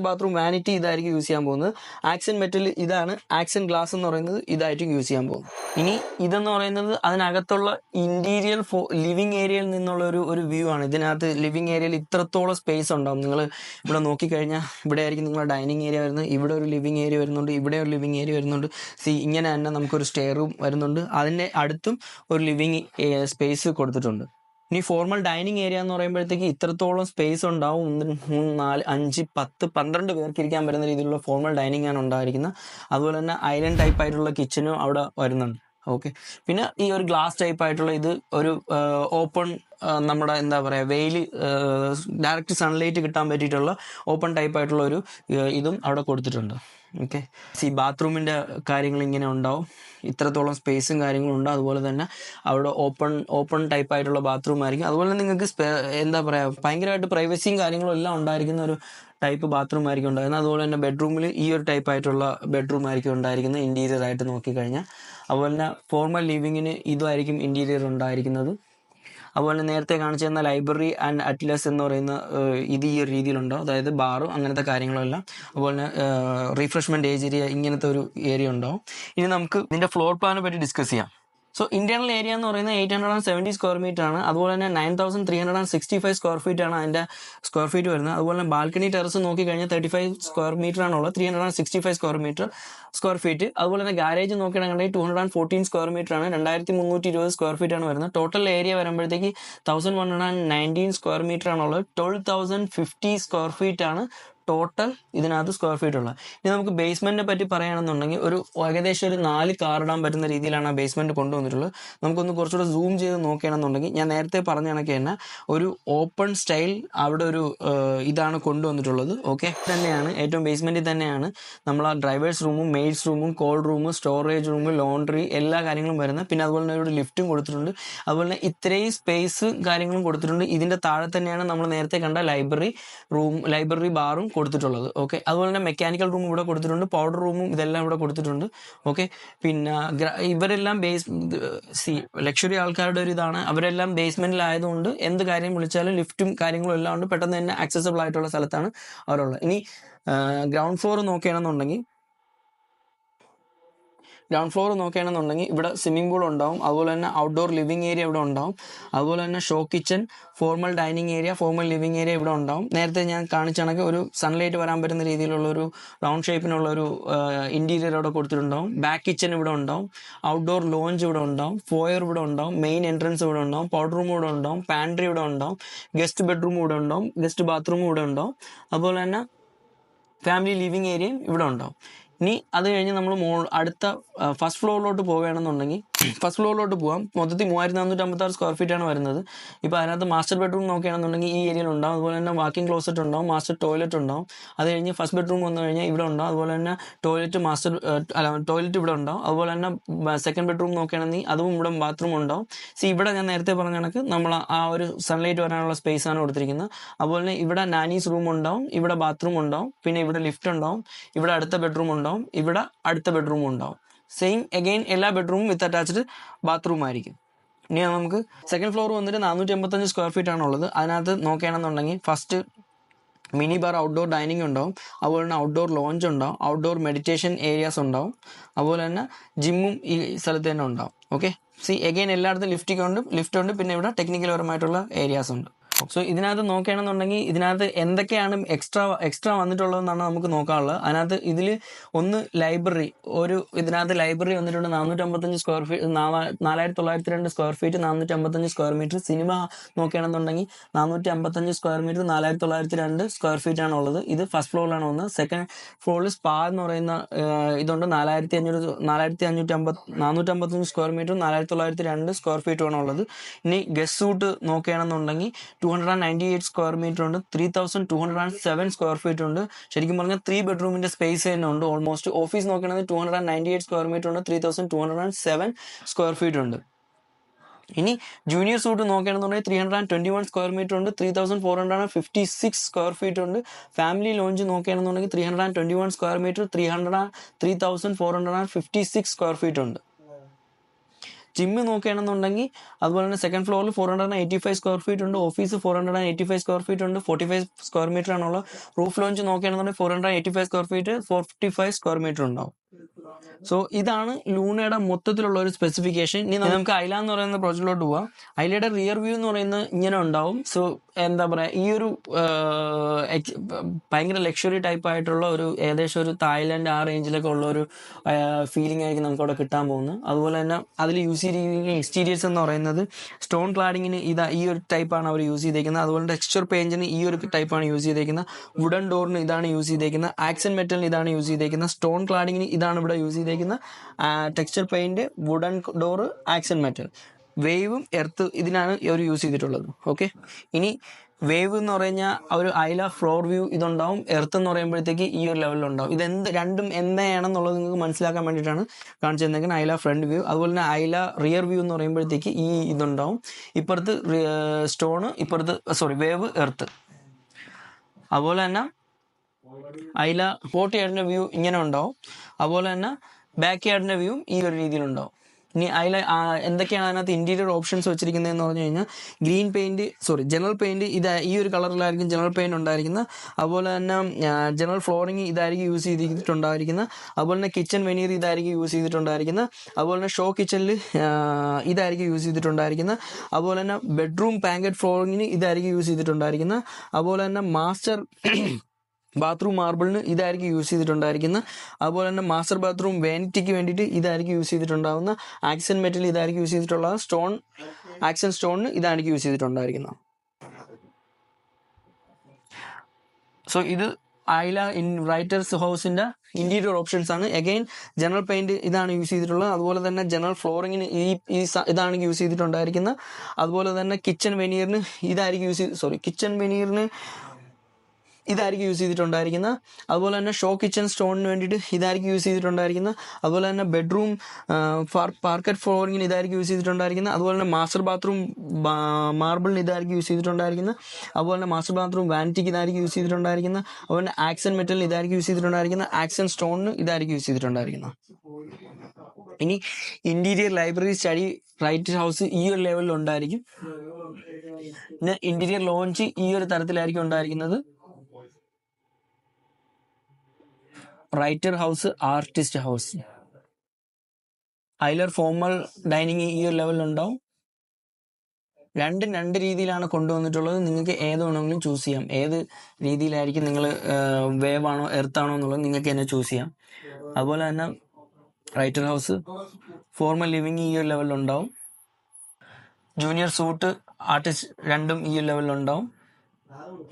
bathroom vanity ഇതായിരിക്കും യൂസ് ചെയ്യാൻ പോകുന്നത്. ആക്സെന്റ് മെറ്റൽ ഇതാണ്. ആക്സെന്റ് ഗ്ലാസ് എന്ന് പറയുന്നത് ഇതായിരിക്കും യൂസ് ചെയ്യാൻ പോകുന്നത്. ഇനി ഇതെന്ന് പറയുന്നത് അതിനകത്തുള്ള ഇന്റീരിയർ ലിവിങ് ഏരിയയിൽ നിന്നുള്ള ഒരു വ്യൂ ആണ്. ഇതിനകത്ത് ലിവിങ് ഏരിയയിൽ ഇത്രത്തോളം സ്പേസ് ഉണ്ടാവും. നിങ്ങൾ ഇവിടെ നോക്കിക്കഴിഞ്ഞാൽ ഇവിടെ ആയിരിക്കും നിങ്ങളുടെ ഡൈനിങ് ഏരിയ വരുന്നത്. ഇവിടെ ഒരു ലിവിങ് ഏരിയ വരുന്നുണ്ട്, ഇവിടെ ഒരു ലിവിങ് ഏരിയ വരുന്നുണ്ട്. ഇങ്ങനെ തന്നെ നമുക്കൊരു സ്റ്റെയർ റൂം വരുന്നുണ്ട്. അതിൻ്റെ അടുത്തും ഒരു ലിവിങ് സ്പേസ് കൊടുത്തിട്ടുണ്ട്. ഇനി ഫോർമൽ ഡൈനിങ് ഏരിയ എന്ന് പറയുമ്പോഴത്തേക്ക് ഇത്രത്തോളം സ്പേസ് ഉണ്ടാവും. 1, 3, 4, 5, 10, 12 പേർക്ക് ഇരിക്കാൻ പറ്റുന്ന രീതിയിലുള്ള ഫോർമൽ ഡൈനിങ് ആണ് ഉണ്ടായിരിക്കുന്നത്. അതുപോലെ തന്നെ ഐലൻഡ് ടൈപ്പ് ആയിട്ടുള്ള കിച്ചനും അവിടെ വരുന്നുണ്ട്. ഓക്കെ, പിന്നെ ഈ ഒരു ഗ്ലാസ് ടൈപ്പ് ആയിട്ടുള്ള ഇത് ഒരു ഓപ്പൺ, നമ്മുടെ എന്താ പറയുക, വെയിൽ ഡയറക്റ്റ് സൺലൈറ്റ് കിട്ടാൻ പറ്റിയിട്ടുള്ള ഓപ്പൺ ടൈപ്പ് ആയിട്ടുള്ള ഒരു ഇതും അവിടെ കൊടുത്തിട്ടുണ്ട്. ഓക്കെ, ബാത്റൂമിൻ്റെ കാര്യങ്ങൾ ഇങ്ങനെ ഉണ്ടാവും. ഇത്രത്തോളം സ്പേസും കാര്യങ്ങളും ഉണ്ട്. അതുപോലെ തന്നെ അവിടെ ഓപ്പൺ ടൈപ്പ് ആയിട്ടുള്ള ബാത്റൂം ആയിരിക്കും. അതുപോലെ തന്നെ നിങ്ങൾക്ക് എന്താ പറയുക, ഭയങ്കരമായിട്ട് പ്രൈവസിയും കാര്യങ്ങളും എല്ലാം ഉണ്ടായിരിക്കുന്ന ഒരു ടൈപ്പ് ബാത്റൂം ആയിരിക്കും ഉണ്ടായിരുന്നത്. അതുപോലെ തന്നെ ബെഡ്റൂമിൽ ഈ ഒരു ടൈപ്പ് ആയിട്ടുള്ള ബെഡ്റൂം ആയിരിക്കും ഉണ്ടായിരിക്കുന്നത് ഇൻറ്റീരിയർ ആയിട്ട് നോക്കിക്കഴിഞ്ഞാൽ. അതുപോലെ തന്നെ ഫോർമൽ ലിവിങ്ങിന് ഇതുമായിരിക്കും ഇൻറ്റീരിയർ ഉണ്ടായിരിക്കുന്നത്. അതുപോലെ നേരത്തെ കാണിച്ചു തന്ന ലൈബ്രറി ആൻഡ് അറ്റ്ലസ് എന്ന് പറയുന്ന ഇത് ഈ ഒരു രീതിയിലുണ്ടോ, അതായത് ബാറും അങ്ങനത്തെ കാര്യങ്ങളെല്ലാം. അതുപോലെ തന്നെ റീഫ്രഷ്മെൻറ്റ് ഏരിയ, ഇങ്ങനത്തെ ഒരു ഏരിയ ഉണ്ടാവും. ഇനി നമുക്ക് ഇതിൻ്റെ ഫ്ലോർ പ്ലാനെ പറ്റി ഡിസ്കസ് ചെയ്യാം. സോ ഇന്റേണൽ ഏരിയ എന്ന് പറയുന്നത് 870 സ്ക്വയർ മീറ്റർ ആണ്. അതുപോലെ തന്നെ 9365 സ്ക്വയർ ഫീറ്റ് ആണ് അതിൻ്റെ സ്ക്വയർ ഫീറ്റ് വരുന്നത്. അതുപോലെ തന്നെ ബാൽക്കണി ടെറസ് നോക്കിക്കഴിഞ്ഞാൽ 35 സ്ക്വയർ മീറ്റർ ആണുള്ളത്, 365 സ്ക്വയർ ഫീറ്റ്. അതുപോലെ തന്നെ ഗാരേജ് നോക്കുകയാണെങ്കിൽ 214 സ്ക്വയർ മീറ്റർ ആണ്, 2320 സ്ക്വയർ ഫീറ്റ് ആണ് വരുന്നത്. ടോട്ടൽ ഏരിയ വരുമ്പോഴത്തേക്ക് 1119 സ്ക്വയർ മീറ്റർ ആണുള്ളത്. 12,050 സ്ക്വയർ ഫീറ്റ് ആണ് ടോട്ടൽ ഇതിനകത്ത് സ്ക്വയർ ഫീറ്റ് ഉള്ളത്. ഇനി നമുക്ക് ബേസ്മെന്റിനെ പറ്റി പറയുകയാണെന്നുണ്ടെങ്കിൽ ഒരു ഏകദേശം ഒരു 4 കാർ ഇടാൻ പറ്റുന്ന രീതിയിലാണ് ആ ബേസ്മെന്റ് കൊണ്ടുവന്നിട്ടുള്ളത്. നമുക്കൊന്ന് കുറച്ചുകൂടെ സൂം ചെയ്ത് നോക്കുകയാണെന്നുണ്ടെങ്കിൽ ഞാൻ നേരത്തെ പറഞ്ഞ കണക്ക് തന്നെ ഒരു ഓപ്പൺ സ്റ്റൈൽ അവിടെ ഒരു ഇതാണ് കൊണ്ടുവന്നിട്ടുള്ളത്. ഓക്കെ, തന്നെയാണ് ഏറ്റവും ബേസ്മെന്റിൽ തന്നെയാണ് നമ്മൾ ആ ഡ്രൈവേഴ്സ് റൂമും മെയ്ഡ്സ് റൂമും കോൾ റൂമും സ്റ്റോറേജ് റൂമും ലോണ്ടറി എല്ലാ കാര്യങ്ങളും വരുന്നത്. പിന്നെ അതുപോലെ തന്നെ ഒരു ലിഫ്റ്റും കൊടുത്തിട്ടുണ്ട്. അതുപോലെ തന്നെ ഇത്രയും സ്പേസ് കാര്യങ്ങളും കൊടുത്തിട്ടുണ്ട്. ഇതിന്റെ താഴെ തന്നെയാണ് നമ്മൾ നേരത്തെ കണ്ട ലൈബ്രറി ബാറും കൊടുത്തിട്ടുള്ളത്. ഓക്കെ, അതുപോലെ തന്നെ മെക്കാനിക്കൽ റൂം ഇവിടെ കൊടുത്തിട്ടുണ്ട്, പൗഡർ റൂമും ഇതെല്ലാം ഇവിടെ കൊടുത്തിട്ടുണ്ട്. ഓക്കെ, പിന്നെ ഇവരെല്ലാം ലക്ഷറി ആൾക്കാരുടെ ഒരു ഇതാണ്. അവരെല്ലാം ബേസ്മെന്റിലായതുകൊണ്ട് എന്ത് കാര്യം വിളിച്ചാലും ലിഫ്റ്റും കാര്യങ്ങളും എല്ലാം ഉണ്ട്, പെട്ടെന്ന് തന്നെ ആക്സസിബിൾ ആയിട്ടുള്ള സ്ഥലത്താണ് അവരുള്ളത്. ഇനി ഗ്രൗണ്ട് ഫ്ലോർ നോക്കുകയാണെന്നുണ്ടെങ്കിൽ ഇവിടെ സ്വിമ്മിംഗ് പൂൾ ഉണ്ടാവും. അതുപോലെ തന്നെ ഔട്ട്ഡോർ ലിവിംഗ് ഏരിയ ഇവിടെ ഉണ്ടാവും. അതുപോലെ തന്നെ show kitchen, formal dining area, formal living area ഇവിടെ ഉണ്ടാവും. നേരത്തെ ഞാൻ കാണിച്ച കണക്ക് ഒരു സൺലൈറ്റ് വരാൻ പറ്റുന്ന രീതിയിലുള്ള ഒരു റൗണ്ട് ഷേപ്പിനുള്ള ഒരു ഇന്റീരിയർ ഇവിടെ കൊടുത്തിട്ടുണ്ടാവും. ബാക്ക് കിച്ചൺ ഇവിടെ ഉണ്ടാവും. ഔട്ട്ഡോർ ലോഞ്ച് ഇവിടെ ഉണ്ടാവും. ഫോയർ ഇവിടെ ഉണ്ടാവും. മെയിൻ എൻട്രൻസ് ഇവിടെ ഉണ്ടാവും. പൗഡർ റൂം ഇവിടെ ഉണ്ടാവും. പാൻട്രി ഇവിടെ ഉണ്ടാവും. ഗസ്റ്റ് ബെഡ്റൂം ഇവിടെ ഉണ്ടാവും. ഗസ്റ്റ് ബാത്റൂം ഇവിടെ ഉണ്ടാവും. അതുപോലെ തന്നെ ഫാമിലി ലിവിംഗ് ഏരിയയും ഇവിടെ ഉണ്ടാവും. ഇനി അത് കഴിഞ്ഞ് നമ്മൾ അടുത്ത ഫസ്റ്റ് ഫ്ലോറിലോട്ട് പോവുകയാണെന്നുണ്ടെങ്കിൽ ഫസ്റ്റ് ഫ്ലോറിലോട്ട് പോകാം. മൊത്തത്തിൽ 3456 സ്ക്വയർ ഫീറ്റ് ആണ് വരുന്നത്. ഇപ്പോൾ അതിനകത്ത് മാസ്റ്റർ ബെഡ്റൂം നോക്കുകയാണെന്നുണ്ടെങ്കിൽ ഈ ഏരിയയിൽ ഉണ്ടാവും. അതുപോലെ തന്നെ വാക്കിംഗ് ക്ലോസറ്റ് ഉണ്ടാവും, മാസ്റ്റർ ടോയ്ലറ്റ് ഉണ്ടാവും. അത് കഴിഞ്ഞ് ഫസ്റ്റ് ബെഡ്റൂം വന്നു കഴിഞ്ഞാൽ ഇവിടെ ഉണ്ടാവും. അതുപോലെ തന്നെ ടോയ്ലറ്റ് ഇവിടെ ഉണ്ടാവും. അതുപോലെ തന്നെ സെക്കൻഡ് ബെഡ്റൂം നോക്കുകയാണെങ്കിൽ അതും ഇവിടെ ബാത്റൂം ഉണ്ടാവും. ഇവിടെ ഞാൻ നേരത്തെ പറഞ്ഞ കണക്ക് നമ്മൾ ആ ഒരു സൺലൈറ്റ് വരാനുള്ള സ്പേസ് ആണ് കൊടുത്തിരിക്കുന്നത്. അതുപോലെ തന്നെ ഇവിടെ നാനീസ് റൂം ഉണ്ടാവും, ഇവിടെ ബാത്റൂം ഉണ്ടാവും, പിന്നെ ഇവിടെ ലിഫ്റ്റ് ഉണ്ടാവും, ഇവിടെ അടുത്ത ബെഡ്റൂം ഉണ്ടാവും, ഇവിടെ അടുത്ത ബെഡ്റൂം ഉണ്ടാവും. സെയിം അഗെയിൻ എല്ലാ ബെഡ്റൂമും വിത്ത് അറ്റാച്ച്ഡ് ബാത്റൂം ആയിരിക്കും. ഇനി നമുക്ക് സെക്കൻഡ് ഫ്ലോർ വന്നിട്ട് 485 സ്ക്വയർ ഫീറ്റ് ആണുള്ളത്. അതിനകത്ത് നോക്കുകയാണെന്നുണ്ടെങ്കിൽ first mini bar, outdoor dining ഉണ്ടാവും. അതുപോലെ തന്നെ ഔട്ട്ഡോർ ലോഞ്ച് ഉണ്ടാവും. ഔട്ട്ഡോർ മെഡിറ്റേഷൻ ഏരിയാസ് ഉണ്ടാവും. അതുപോലെ തന്നെ ജിമ്മും ഈ സ്ഥലത്ത് തന്നെ ഉണ്ടാവും. ഓക്കെ, അഗെയിൻ എല്ലായിടത്തും ലിഫ്റ്റ് ഉണ്ട്. പിന്നെ ഇവിടെ ടെക്നിക്കൽ പരമായിട്ടുള്ള ഏരിയാസ് ഉണ്ട്. സോ ഇതിനകത്ത് നോക്കുകയാണെന്നുണ്ടെങ്കിൽ ഇതിനകത്ത് എന്തൊക്കെയാണ് എക്സ്ട്രാ വന്നിട്ടുള്ളതെന്നാണ് നമുക്ക് നോക്കാനുള്ളത്. അതിനകത്ത് ഇതിൽ ഒന്ന് ലൈബ്രറി, ഇതിനകത്ത് ലൈബ്രറി വന്നിട്ടുണ്ട് 455 square feet, 4902 square feet, 455 square metre. Cinema നോക്കുകയാണെന്നുണ്ടെങ്കിൽ 455 സ്ക്വയർ മീറ്റർ, 4902 സ്ക്വയർ ഫീറ്റ് ആണ് ഉള്ളത്. ഇത് ഫസ്റ്റ് ഫ്ലോറിലാണ് വന്നത്. സെക്കൻഡ് ഫ്ലോറിൽ സ്പാ എന്ന് പറയുന്ന ഇതുണ്ട്. 455 സ്ക്വയർ മീറ്ററും 4902 സ്ക്വയർ ഫീറ്റും ആണ് ഉള്ളത്. ഇനി ഗസ്റ്റ് സൂട്ട് നോക്കുകയാണെന്നുണ്ടെങ്കിൽ 298 സ്ക്വയർ മീറ്റർ ഉണ്ട്, 3207 സ്ക്വയർ ഫീറ്റ് ഉണ്ട്. ശരിക്കും പറഞ്ഞാൽ 3 ബെഡ്റൂമിന്റെ സ്പേസ് തന്നെ ഉണ്ട് ഓൾമോസ്റ്റ്. ഓഫീസ് നോക്കുകയാണെങ്കിൽ 298 സ്ക്വയർ മീറ്റർ ഉണ്ട്, 3207 സ്ക്വയർ ഫീറ്റ് ഉണ്ട്. ഇനി ജൂനിയർ സൂട്ട് നോക്കുകയാണെന്നുണ്ടെങ്കിൽ 321 സ്ക്വയർ മീറ്റർ ഉണ്ട്, 3456 സ്ക്വയർ ഫീറ്റ് ഉണ്ട്. ഫാമിലി ലോഞ്ച് നോക്കുകയാണെന്നുണ്ടെങ്കിൽ 321 സ്ക്വയർ മീറ്റർ, 3456 സ്ക്വയർ ഫീറ്റ് ഉണ്ട്. ജിമ്മ് നോക്കുകയാണെന്നുണ്ടെങ്കിൽ അതുപോലെ തന്നെ സെക്കൻഡ് ഫ്ലോറിൽ 485 സ്ക്വയർ ഫീറ്റ് ഉണ്ട്. ഓഫീസ് 485 സ്ക്വയർ ഫീറ്റ് ഉണ്ട്, 45 സ്ക്വയർ മീറ്റർ ആണുള്ള. റൂഫ് ലോഞ്ച് നോക്കുകയാണെന്നുണ്ടെങ്കിൽ 485 സ്ക്വയർ ഫീറ്റ്, 45 സ്ക്വയർ മീറ്റർ ഉണ്ടാവും. സോ ഇതാണ് ലൂണയുടെ മൊത്തത്തിലുള്ള ഒരു സ്പെസിഫിക്കേഷൻ. ഇനി നമുക്ക് ഐല എന്ന് പറയുന്ന പ്രോജക്റ്റിലോട്ട് പോവാം. ഐലയുടെ റിയർ വ്യൂ എന്ന് പറയുന്നത് ഇങ്ങനെ ഉണ്ടാവും. സോ എന്താ പറയുക, ഈ ഒരു ഭയങ്കര ലക്ഷറി ടൈപ്പ് ആയിട്ടുള്ള ഒരു ഏകദേശം ഒരു തായ്ലാൻഡ് ആ റേഞ്ചിലൊക്കെ ഉള്ള ഒരു ഫീലിംഗ് ആയിരിക്കും നമുക്ക് അവിടെ കിട്ടാൻ പോകുന്നത്. അതുപോലെ തന്നെ അതിൽ യൂസ് ചെയ്തിരിക്കുന്ന എക്സ്റ്റീരിയേഴ്സ് എന്ന് പറയുന്നത് സ്റ്റോൺ ക്ലാഡിങ്ങിന് ഈ ഒരു ടൈപ്പാണ് അവർ യൂസ് ചെയ്തേക്കുന്നത്. അതുപോലെ ടെക്സ്ചർ പെയിന്റിന് ഈ ഒരു ടൈപ്പാണ് യൂസ് ചെയ്തേക്കുന്നത്. വുഡൻ ഡോറിന് ഇതാണ് യൂസ് ചെയ്തേക്കുന്നത്. ആക്സൻ മെറ്റലിന് ഇതാണ് യൂസ് ചെയ്തേക്കുന്നത്. സ്റ്റോൺ ക്ലാഡിങ്ങിന് ഇതാണ് ഇവിടെ യൂസ് ചെയ്തേക്കുന്ന texture paint, wooden door, accent metal. വേവും എർത്ത് ഇതിനാണ് ഇവർ യൂസ് ചെയ്തിട്ടുള്ളത്. ഓക്കെ, ഇനി വേവ് എന്ന് പറഞ്ഞാൽ ഒരു ഐല ഫ്ലോർ വ്യൂ ഇതുണ്ടാവും. എർത്ത് എന്ന് പറയുമ്പോഴത്തേക്ക് ഈ ഒരു ലെവലിലുണ്ടാവും. രണ്ടും എന്താണെന്നുള്ളത് നിങ്ങൾക്ക് മനസ്സിലാക്കാൻ വേണ്ടിയിട്ടാണ് കാണിച്ചു തന്നേക്കുന്നത് ഐല ഫ്രണ്ട് വ്യൂ. അതുപോലെ തന്നെ ഐല റിയർ വ്യൂ എന്ന് പറയുമ്പോഴത്തേക്ക് ഈ ഇതുണ്ടാവും. ഇപ്പുറത്ത് സ്റ്റോണ്, വേവ്, എർത്ത്. അതുപോലെ തന്നെ ഐല ഫോർട്ട് യാർഡിന്റെ വ്യൂ ഇങ്ങനെ ഉണ്ടാവും. അതുപോലെ തന്നെ ബാക്ക് യാർഡിന്റെ വ്യൂ ഈ ഒരു രീതിയിലുണ്ടാവും. ഇനി എന്തൊക്കെയാണ് അതിനകത്ത് ഇന്റീരിയർ ഓപ്ഷൻസ് വെച്ചിരിക്കുന്നതെന്ന് പറഞ്ഞു കഴിഞ്ഞാൽ ജനറൽ പെയിന്റ് ഈ ഒരു കളറിലായിരിക്കും ജനറൽ പെയിന്റ് ഉണ്ടായിരിക്കുന്നത്. അതുപോലെ തന്നെ ജനറൽ ഫ്ലോറിങ് ഇതായിരിക്കും യൂസ് ചെയ്തിട്ടുണ്ടായിരിക്കുന്നത്. അതുപോലെ തന്നെ കിച്ചൺ വെനീർ ഇതായിരിക്കും യൂസ് ചെയ്തിട്ടുണ്ടായിരിക്കുന്നത്. അതുപോലെ തന്നെ ഷോ കിച്ചണിൽ ഇതായിരിക്കും യൂസ് ചെയ്തിട്ടുണ്ടായിരിക്കുന്നത്. അതുപോലെ തന്നെ ബെഡ്റൂം പാങ്കറ്റ് ഫ്ലോറിങ്ങിന് ഇതായിരിക്കും യൂസ് ചെയ്തിട്ടുണ്ടായിരിക്കുന്നത്. അതുപോലെ തന്നെ മാസ്റ്റർ ബാത്റൂം മാർബിളിന് ഇതായിരിക്കും യൂസ് ചെയ്തിട്ടുണ്ടായിരിക്കുന്നത്. അതുപോലെ തന്നെ മാസ്റ്റർ ബാത്റൂം വാനിറ്റിക്ക് വേണ്ടിയിട്ട് ഇതായിരിക്കും യൂസ് ചെയ്തിട്ടുണ്ടാകുന്ന. ആക്സൻ മെറ്റൽ ഇതായിരിക്കും യൂസ് ചെയ്തിട്ടുള്ള. ആക്സൻ സ്റ്റോണിന് ഇതായിരിക്കും യൂസ് ചെയ്തിട്ടുണ്ടായിരിക്കുന്നത്. സോ ഇത് ഐല ഇൻ റൈറ്റേഴ്സ് ഹൗസിൻ്റെ ഇൻറ്റീരിയർ ഓപ്ഷൻസ് ആണ്. അഗെയിൻ ജനറൽ പെയിൻറ് ഇതാണ് യൂസ് ചെയ്തിട്ടുള്ളത്. അതുപോലെ തന്നെ ജനറൽ ഫ്ലോറിങ്ങിന് ഇതാണ് യൂസ് ചെയ്തിട്ടുണ്ടായിരിക്കുന്നത്. അതുപോലെ തന്നെ കിച്ചൺ വെനീറിന് ഇതായിരിക്കും യൂസ് ചെയ്തിട്ടുണ്ടായിരിക്കുന്നത്. അതുപോലെ തന്നെ ഷോ കിച്ചൺ സ്റ്റോണിന് വേണ്ടിയിട്ട് ഇതായിരിക്കും യൂസ് ചെയ്തിട്ടുണ്ടായിരിക്കുന്നത്. അതുപോലെ തന്നെ ബെഡ്റൂം പാർക്കറ്റ് ഫ്ലോറിങ്ങിന് ഇതായിരിക്കും യൂസ് ചെയ്തിട്ടുണ്ടായിരിക്കുന്നത്. അതുപോലെ തന്നെ മാസ്റ്റർ ബാത്റൂം മാർബിളിന് ഇതായിരിക്കും യൂസ് ചെയ്തിട്ടുണ്ടായിരിക്കുന്നത്. അതുപോലെ തന്നെ മാസ്റ്റർ ബാത്റൂം വാനിറ്റിക്ക് ഇതായിരിക്കും യൂസ് ചെയ്തിട്ടുണ്ടായിരിക്കുന്നത്. അതുപോലെ തന്നെ ആക്സൻ മെറ്റലിന് ഇതായിരിക്കും യൂസ് ചെയ്തിട്ടുണ്ടായിരിക്കുന്നത്. ആക്സൻ സ്റ്റോണിന് ഇതായിരിക്കും യൂസ് ചെയ്തിട്ടുണ്ടായിരിക്കുന്നത്. ഇനി interior library study right house ഈ ഒരു ലെവലിൽ ഉണ്ടായിരിക്കും. പിന്നെ ഇന്റീരിയർ ലോഞ്ച് ഈ ഒരു തരത്തിലായിരിക്കും ഉണ്ടായിരിക്കുന്നത്. റൈറ്റർ ഹൗസ്, ആർട്ടിസ്റ്റ് ഹൗസ്, ഐലർ ഫോമൽ ഡൈനിങ് ഈ ഒരു ലെവലിലുണ്ടാവും. രണ്ട് രീതിയിലാണ് കൊണ്ടുവന്നിട്ടുള്ളത്. നിങ്ങൾക്ക് ഏത് വേണമെങ്കിലും ചൂസ് ചെയ്യാം. ഏത് രീതിയിലായിരിക്കും നിങ്ങൾ വേവ് ആണോ എർത്താണോ എന്നുള്ളത് നിങ്ങൾക്ക് തന്നെ ചൂസ് ചെയ്യാം. അതുപോലെ തന്നെ റൈറ്റർ ഹൗസ് ഫോർമൽ ലിവിങ് ഈ ഒരു ലെവലിലുണ്ടാവും. ജൂനിയർ സൂട്ട് ആർട്ടിസ്റ്റ് രണ്ടും ഈ ഒരു ലെവലിലുണ്ടാവും.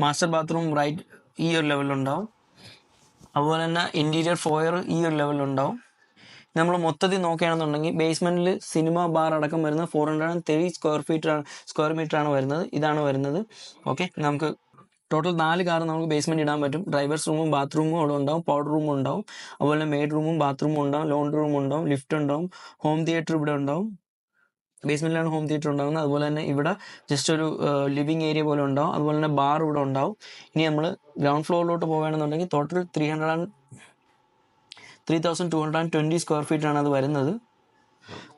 മാസ്റ്റർ ബാത്റൂം റൈറ്റ് ഈ ഒരു ലെവലിലുണ്ടാവും. അതുപോലെ തന്നെ ഇൻറ്റീരിയർ ഫോയർ ഈ ഒരു ലെവലിലുണ്ടാവും. നമ്മൾ മൊത്തത്തിൽ നോക്കുകയാണെന്നുണ്ടെങ്കിൽ ബേസ്മെൻറ്റിൽ സിനിമ ബാർ അടക്കം വരുന്നത് 430 സ്ക്വയർ മീറ്റർ ആണ് വരുന്നത്. ഇതാണ് വരുന്നത്. ഓക്കെ, നമുക്ക് ടോട്ടൽ 4 കാർ നമുക്ക് ബേസ്മെൻറ്റ് ഇടാൻ പറ്റും. ഡ്രൈവേഴ്സ് റൂമും ബാത്റൂമും അവിടെ ഉണ്ടാവും. പൗഡർ റൂമും ഉണ്ടാവും. അതുപോലെ തന്നെ മെയ്ഡ് റൂമും ബാത്റൂമും ഉണ്ടാവും. ലോണ്ടറി റൂം ഉണ്ടാവും. ലിഫ്റ്റ് ഉണ്ടാവും. ഹോം തിയേറ്റർ ഇവിടെ ഉണ്ടാവും. ബേസ്മെൻറ്റിലാണ് ഹോം തിയേറ്റർ ഉണ്ടാകുന്നത്. അതുപോലെ തന്നെ ഇവിടെ ജസ്റ്റ് ഒരു ലിവിങ് ഏരിയ പോലെ ഉണ്ടാവും. അതുപോലെ തന്നെ ബാർ ഇവിടെ ഉണ്ടാവും. ഇനി നമ്മൾ ഗ്രൗണ്ട് ഫ്ലോറിലോട്ട് പോകുകയാണെന്നുണ്ടെങ്കിൽ ടോട്ടൽ 3,220 സ്ക്വയർ ഫീറ്റ് ആണ് അത് വരുന്നത്.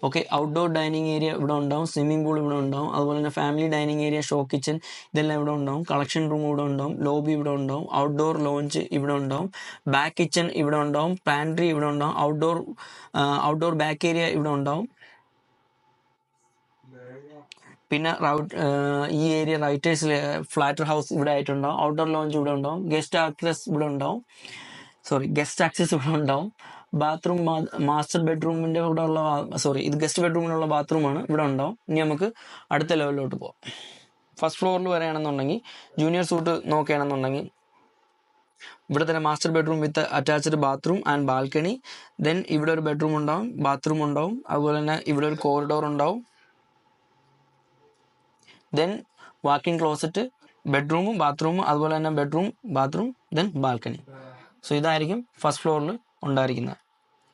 ഓക്കെ, ഔട്ട്ഡോർ ഡൈനിങ് ഏരിയ ഇവിടെ ഉണ്ടാവും. സ്വിമ്മിംഗ് പൂൾ ഇവിടെ ഉണ്ടാവും. അതുപോലെ തന്നെ family dining area, show kitchen ഇതെല്ലാം ഇവിടെ ഉണ്ടാവും. കളക്ഷൻ റൂം ഇവിടെ ഉണ്ടാവും. ലോബി ഇവിടെ ഉണ്ടാവും. ഔട്ട്ഡോർ ലോഞ്ച് ഇവിടെ ഉണ്ടാവും. ബാക്ക് കിച്ചൺ ഇവിടെ ഉണ്ടാവും. പാൻട്രി ഇവിടെ ഉണ്ടാവും. ഔട്ട്ഡോർ ബാക്ക് ഏരിയ ഇവിടെ ഉണ്ടാവും. പിന്നെ ഈ ഏരിയ റൈറ്റേഴ്സിൽ ഫ്ലാറ്റർ ഹൗസ് ഇവിടെ ആയിട്ടുണ്ടാവും. ഔട്ട്ഡോർ ലോഞ്ച് ഇവിടെ ഉണ്ടാവും. ഗസ്റ്റ് ആക്സസ് ഇവിടെ ഉണ്ടാവും. ബാത്റൂം മാസ്റ്റർ ബെഡ്റൂമിൻ്റെ കൂടെ ഉള്ള ഇത് ഗസ്റ്റ് ബെഡ്റൂമിനുള്ള ബാത്റൂമാണ് ഇവിടെ ഉണ്ടാവും. ഇനി നമുക്ക് അടുത്ത ലെവലിലോട്ട് പോകാം. ഫസ്റ്റ് ഫ്ലോറിൽ വരികയാണെന്നുണ്ടെങ്കിൽ ജൂനിയർ സൂട്ട് നോക്കുകയാണെന്നുണ്ടെങ്കിൽ ഇവിടെ തന്നെ master bedroom with attached bathroom and balcony. Then ഇവിടെ ഒരു ബെഡ്റൂം ഉണ്ടാവും, ബാത്റൂം ഉണ്ടാവും. അതുപോലെ തന്നെ ഇവിടെ ഒരു കോറിഡോർ ഉണ്ടാവും. ദെൻ വാക്കിംഗ് ക്ലോസറ്റ്, ബെഡ്റൂമും ബാത്റൂമും, അതുപോലെ തന്നെ bedroom, bathroom, then balcony. So ഇതായിരിക്കും ഫസ്റ്റ് ഫ്ലോറിൽ ഉണ്ടായിരിക്കുന്നത്.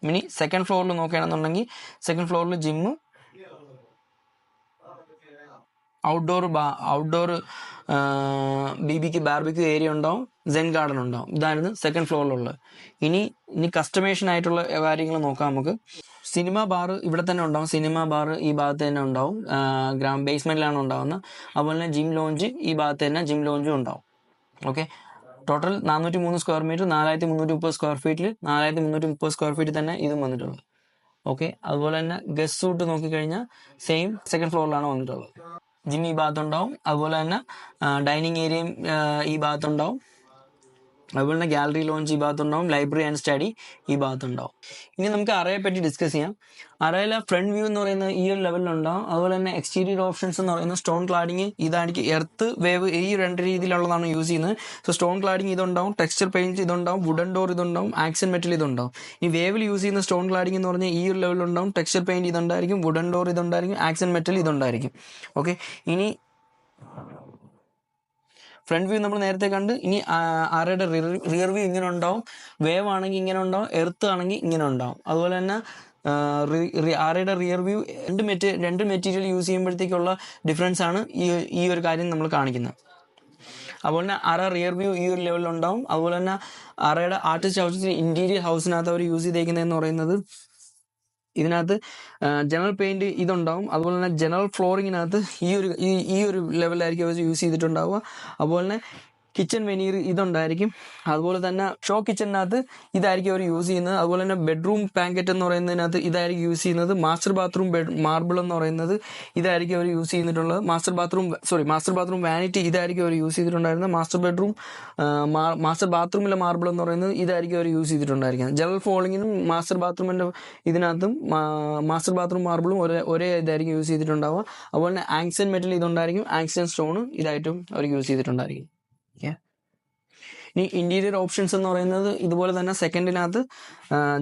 ഇനി സെക്കൻഡ് ഫ്ലോറിൽ നോക്കുകയാണെന്നുണ്ടെങ്കിൽ സെക്കൻഡ് ഫ്ലോറിൽ ജിമ്മ്, ഔട്ട്ഡോർ ബാർബിക്യൂ ഏരിയ ഉണ്ടാവും. സെൻ ഗാർഡൻ ഉണ്ടാവും. ഇതായിരുന്നു സെക്കൻഡ് ഫ്ലോറിലുള്ളത്. ഇനി കസ്റ്റമൈസേഷൻ ആയിട്ടുള്ള കാര്യങ്ങൾ നോക്കാം നമുക്ക്. സിനിമ ബാർ ഇവിടെ തന്നെ ഉണ്ടാവും. സിനിമ ബാർ ഈ ഭാഗത്ത് തന്നെ ഉണ്ടാവും. ബേസ്മെൻറ്റിലാണ് ഉണ്ടാവുന്നത്. അതുപോലെ തന്നെ ജിം ലോഞ്ച് ഈ ഭാഗത്ത് തന്നെ ജിം ലോഞ്ചും ഉണ്ടാവും. Okay, total 403 square metre, 4,330 square ഫീറ്റിൽ 4,330 സ്ക്വയർ ഫീറ്റ് തന്നെ ഇതും വന്നിട്ടുള്ളത്. ഓക്കെ, അതുപോലെ തന്നെ ഗസ്റ്റ് സൂട്ട് നോക്കിക്കഴിഞ്ഞാൽ സെയിം സെക്കൻഡ് ഫ്ലോറിലാണ് വന്നിട്ടുള്ളത്. ജിം ഈ ഭാഗത്തുണ്ടാവും. അതുപോലെ തന്നെ ഡൈനിങ് ഏരിയയും ഈ ഭാഗത്തുണ്ടാവും. അതുപോലെ തന്നെ ഗാലറി ലോഞ്ച് ഈ ഭാഗത്തുണ്ടാവും. ലൈബ്രറി ആൻഡ് സ്റ്റഡി ഈ ഭാഗത്തുണ്ടാവും. ഇനി നമുക്ക് അറയെ പറ്റി ഡിസ്കസ് ചെയ്യാം. അറയിലെ ഫ്രണ്ട് വ്യൂ എന്ന് പറയുന്നത് ഈ ഒരു ലെവലിലുണ്ടാവും. അതുപോലെ തന്നെ എക്സ്റ്റീരിയർ ഓപ്ഷൻസ് എന്ന് പറയുന്നത് സ്റ്റോൺ ക്ലാഡിങ് ഇതാണെങ്കിൽ എർത്ത് വേവ് ഈ രണ്ട് രീതിയിലുള്ളതാണ് യൂസ് ചെയ്യുന്നത്. സോ സ്റ്റോൺ ക്ലാഡിങ് ഇതുണ്ടാവും, ടെക്സ്ചർ പെയിന്റ് ഇതുണ്ടാവും, വുഡൻ ഡോർ ഇതുണ്ടാവും, ആക്സൻ മെറ്റൽ ഇതുണ്ടാവും. ഈ വേവിൽ യൂസ് ചെയ്യുന്ന സ്റ്റോൺ ക്ലാഡിങ് എന്ന് പറഞ്ഞാൽ ഈ ഒരു ലെവലിലുണ്ടാവും. ടെക്സ്ചർ പെയിന്റ് ഇതുണ്ടായിരിക്കും, വുഡൻ ഡോർ ഇതുണ്ടായിരിക്കും, ആക്സൻ മെറ്റൽ ഇതുണ്ടായിരിക്കും. ഓക്കെ, ഇനി ഫ്രണ്ട് വ്യൂ നമ്മൾ നേരത്തെ കണ്ട്. ഇനി അറയുടെ റിയർ വ്യൂ ഇങ്ങനെ ഉണ്ടാവും. വേവ് ആണെങ്കിൽ ഇങ്ങനെ ഉണ്ടാവും, എർത്ത് ആണെങ്കിൽ ഇങ്ങനെ ഉണ്ടാവും. അതുപോലെ തന്നെ അറയുടെ റിയർ വ്യൂ രണ്ട് മെറ്റീരിയൽ യൂസ് ചെയ്യുമ്പോഴത്തേക്കുള്ള ഡിഫറൻസ് ആണ് ഈ ഒരു കാര്യം നമ്മൾ കാണിക്കുന്നത്. അതുപോലെ തന്നെ അറ റിയർ വ്യൂ ഈ ഒരു ലെവലിൽ ഉണ്ടാവും. അതുപോലെ തന്നെ അറയുടെ ആർട്ടിസ്റ്റ് ഹൗസിൽ ഇന്റീരിയർ ഹൗസിനകത്ത് അവർ യൂസ് ചെയ്തേക്കുന്നതെന്ന് പറയുന്നത് ഇതിനകത്ത് ജനറൽ പെയിന്റ് ഇതുണ്ടാവും. അതുപോലെ തന്നെ ജനറൽ ഫ്ലോറിങ്ങിനകത്ത് ഈ ഒരു ലെവലായിരിക്കും അവർ യൂസ് ചെയ്തിട്ടുണ്ടാവുക. അതുപോലെ തന്നെ കിച്ചൺ വെനീർ ഇതുണ്ടായിരിക്കും. അതുപോലെ തന്നെ ഷോ കിച്ചണിനകത്ത് ഇതായിരിക്കും അവർ യൂസ് ചെയ്യുന്നത്. അതുപോലെ തന്നെ ബെഡ്റൂം പാങ്കറ്റ് എന്ന് പറയുന്നതിനകത്ത് ഇതായിരിക്കും യൂസ് ചെയ്യുന്നത്. മാസ്റ്റർ ബാത്റൂം മാർബിൾ എന്ന് പറയുന്നത് ഇതായിരിക്കും അവർ യൂസ് ചെയ്തിട്ടുള്ളത്. മാസ്റ്റർ ബാത്റൂം വാനിറ്റി ഇതായിരിക്കും അവർ യൂസ് ചെയ്തിട്ടുണ്ടായിരുന്നത്. മാസ്റ്റർ ബാത്റൂമിലെ മാർബിൾ എന്ന് പറയുന്നത് ഇതായിരിക്കും അവർ യൂസ് ചെയ്തിട്ടുണ്ടായിരിക്കുന്നത്. ജനറൽ ഫ്ലോറിങ്ങിനും മാസ്റ്റർ ബാത്റൂമിൻ്റെ ഇതിനകത്തും മാസ്റ്റർ ബാത്റൂം മാർബിളും ഒരേ ഇതായിരിക്കും യൂസ് ചെയ്തിട്ടുണ്ടാവുക. അതുപോലെ തന്നെ ആക്സൻ മെറ്റൽ ഇതുണ്ടായിരിക്കും. ആക്സൻ സ്റ്റോൺ ഇതായിട്ടും അവർ യൂസ് ചെയ്തിട്ടുണ്ടായിരിക്കും. ഇനി ഇൻറ്റീരിയർ ഓപ്ഷൻസ് എന്ന് പറയുന്നത് ഇതുപോലെ തന്നെ സെക്കൻഡിനകത്ത്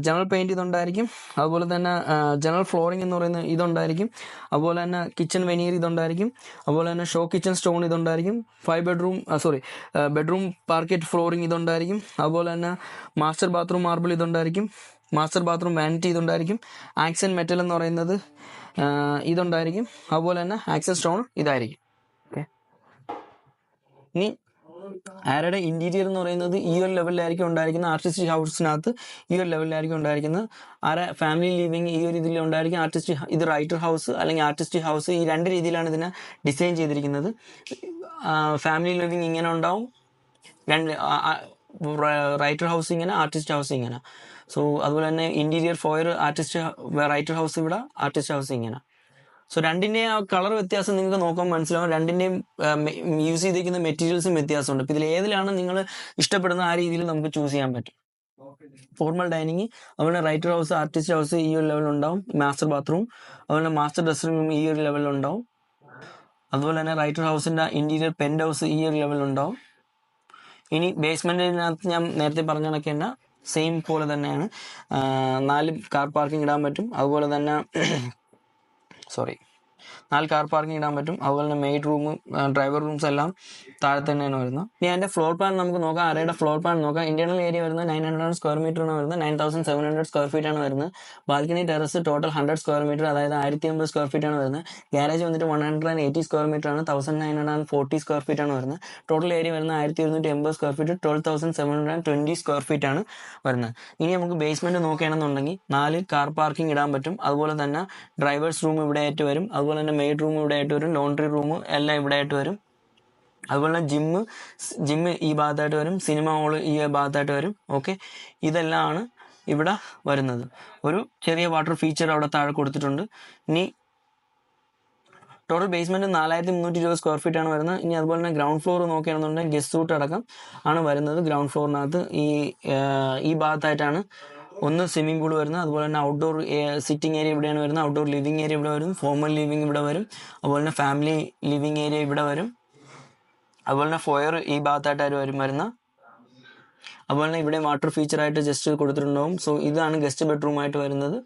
ജനറൽ പെയിൻറ്റ് ഇതുണ്ടായിരിക്കും. അതുപോലെ തന്നെ ജനറൽ ഫ്ലോറിംഗ് എന്ന് പറയുന്നത് ഇതുണ്ടായിരിക്കും. അതുപോലെ തന്നെ കിച്ചൺ വെനീർ ഇതുണ്ടായിരിക്കും. അതുപോലെ തന്നെ ഷോ കിച്ചൺ സ്റ്റോൺ ഇതുണ്ടായിരിക്കും. 5 ബെഡ്റൂം പാർക്കറ്റ് ഫ്ലോറിംഗ് ഇതുണ്ടായിരിക്കും. അതുപോലെ തന്നെ മാസ്റ്റർ ബാത്റൂം മാർബിൾ ഇതുണ്ടായിരിക്കും. മാസ്റ്റർ ബാത്റൂം വാനിറ്റി ഇതുണ്ടായിരിക്കും. ആക്സൻ മെറ്റൽ എന്ന് പറയുന്നത് ഇതുണ്ടായിരിക്കും. അതുപോലെ തന്നെ ആക്സൻ സ്റ്റോൺ ഇതായിരിക്കും. ഓക്കെ, ഇനി ആരുടെ ഇൻറ്റീരിയർ എന്ന് പറയുന്നത് ഈ ഒരു ലെവലിലായിരിക്കും ഉണ്ടായിരിക്കുന്നത്. ആർട്ടിസ്റ്റ് ഹൗസിനകത്ത് ഈ ഒരു ലെവലിലായിരിക്കും ഉണ്ടായിരിക്കുന്നത്. ആരെ ഫാമിലി ലിവിങ് ഈ ഒരു ഇതിൽ ഉണ്ടായിരിക്കും. ഇത് റൈറ്റർ ഹൗസ് അല്ലെങ്കിൽ ആർട്ടിസ്റ്റ് ഹൗസ്, ഈ രണ്ട് രീതിയിലാണ് ഇതിനെ ഡിസൈൻ ചെയ്തിരിക്കുന്നത്. ഫാമിലി ലിവിങ് ഇങ്ങനെ ഉണ്ടാവും, രണ്ട് റൈറ്റർ ഹൗസ് ഇങ്ങനെ, ആർട്ടിസ്റ്റ് ഹൗസ് ഇങ്ങനെ. സോ അതുപോലെ തന്നെ ഇൻറ്റീരിയർ ഫോയർ റൈറ്റർ ഹൗസ് ഇവിടെ, ആർട്ടിസ്റ്റ് ഹൗസ് ഇങ്ങനെ. സോ രണ്ടിൻ്റെയും ആ കളർ വ്യത്യാസം നിങ്ങൾക്ക് നോക്കാൻ മനസ്സിലാവും. രണ്ടിൻ്റെയും യൂസ് ചെയ്തിരിക്കുന്ന മെറ്റീരിയൽസും വ്യത്യാസമുണ്ട്. അപ്പോൾ ഇതിൽ ഏതിലാണ് നിങ്ങൾ ഇഷ്ടപ്പെടുന്ന ആ രീതിയിൽ നമുക്ക് ചൂസ് ചെയ്യാൻ പറ്റും. ഫോർമൽ ഡൈനിങ്, അതുപോലെ റൈറ്റർ ഹൗസ്, ആർട്ടിസ്റ്റ് ഹൗസ് ഈ ഒരു ലെവലുണ്ടാവും. മാസ്റ്റർ ബാത്റൂം, അതുപോലെ മാസ്റ്റർ ഡ്രസ്സിംഗ് റൂം ഈ ഒരു ലെവലുണ്ടാവും. അതുപോലെ തന്നെ റൈറ്റർ ഹൗസിൻ്റെ ഇൻറ്റീരിയർ പെൻറ്റ് ഹൗസ് ഈ ഒരു ലെവലുണ്ടാവും. ഇനി ബേസ്മെൻറ്റിനകത്ത് ഞാൻ നേരത്തെ പറഞ്ഞ കണക്ക് തന്നെ സെയിം പോലെ തന്നെയാണ്. 4 കാർ പാർക്കിംഗ് ഇടാൻ പറ്റും. അതുപോലെ തന്നെ 4 കാർ പാർക്കിംഗ് ഇടാൻ പറ്റും. അതുപോലെ തന്നെ മെയ്ഡ് റൂം, ഡ്രൈവർ റൂംസ് എല്ലാം താഴെ തന്നെയാണ് വരുന്നത്. ഇനി അതിൻ്റെ ഫ്ലോർ പ്ലാൻ നമുക്ക് നോക്കാം. അരയുടെ ഫ്ലോർ പ്ലാൻ നോക്കാം. ഇന്റേണൽ ഏരിയ വരുന്നത് 900 സ്ക്വയർ മീറ്റർ ആണ് വരുന്നത്. 9700 സ്ക്വയർ ഫീറ്റ് ആണ് വരുന്നത്. Balcony terrace total 100 square metre, അതായത് 1050 സ്ക്വയർ ഫീറ്റ് ആണ് വരുന്നത്. ഗാരേജ് വന്നിട്ട് 180 സ്ക്വയർ മീറ്റർ ആണ്, 1940 സ്ക്വയർ ഫീറ്റ് ആണ് വരുന്നത്. ടോട്ടൽ ഏരിയ വരുന്നത് 1280 സ്ക്വയർ ഫീറ്റ്, 12720 സ്ക്വയർ ഫീറ്റ് ആണ് വരുന്നത്. ഇനി നമുക്ക് ബേസ്മെന്റ് നോക്കുകയാണെന്നുണ്ടെങ്കിൽ 4 കാർ പാർക്കിംഗ് ഇടാൻ പറ്റും. അതുപോലെ തന്നെ ഡ്രൈവേഴ്സ് റൂം ഇവിടെ ആയിട്ട് വരും. അതുപോലെ തന്നെ മെയ്ഡ് റൂം ഇവിടെ ആയിട്ട് വരും. ലോണ്ടറി റൂം എല്ലാം ഇവിടെ ആയിട്ട് വരും. അതുപോലെ തന്നെ ജിമ്മ് ഈ ഭാഗത്തായിട്ട് വരും. സിനിമ ഹാള് ഈ ഭാഗത്തായിട്ട് വരും. ഓക്കെ, ഇതെല്ലാമാണ് ഇവിടെ വരുന്നത്. ഒരു ചെറിയ വാട്ടർ ഫീച്ചർ അവിടെ താഴെ കൊടുത്തിട്ടുണ്ട്. ഇനി ടോട്ടൽ ബേസ്മെന്റ് 4320 സ്ക്വയർ ഫീറ്റ് ആണ് വരുന്നത്. ഇനി അതുപോലെ തന്നെ ഗ്രൗണ്ട് ഫ്ലോർ നോക്കുകയാണെന്നുണ്ടെങ്കിൽ ഗസ്റ്റ് റൂട്ട് അടക്കം ആണ് വരുന്നത്. ഗ്രൗണ്ട് ഫ്ലോറിനകത്ത് ഈ ഭാഗത്തായിട്ടാണ് ഒന്ന് സ്വിമ്മിംഗ് പൂൾ വരുന്നത്. അതുപോലെ തന്നെ ഔട്ട്ഡോർ സിറ്റിംഗ് ഏരിയ ഇവിടെയാണ് വരുന്നത്. ഔട്ട്ഡോർ ലിവിംഗ് ഏരിയ ഇവിടെ വരും. ഫോർമൽ ലിവിംഗ് ഇവിടെ വരും. അതുപോലെ തന്നെ ഫാമിലി ലിവിംഗ് ഏരിയ ഇവിടെ വരും. അതുപോലെ തന്നെ ഫോയർ ഈ ഭാഗത്തായിട്ടാണ് വരുന്ന. അതുപോലെ തന്നെ ഇവിടെ വാട്ടർ ഫീച്ചറായിട്ട് ജസ്റ്റ് കൊടുത്തിട്ടുണ്ടാവും. സോ ഇതാണ് ഗസ്റ്റ് ബെഡ്റൂം ആയിട്ട് വരുന്നത്.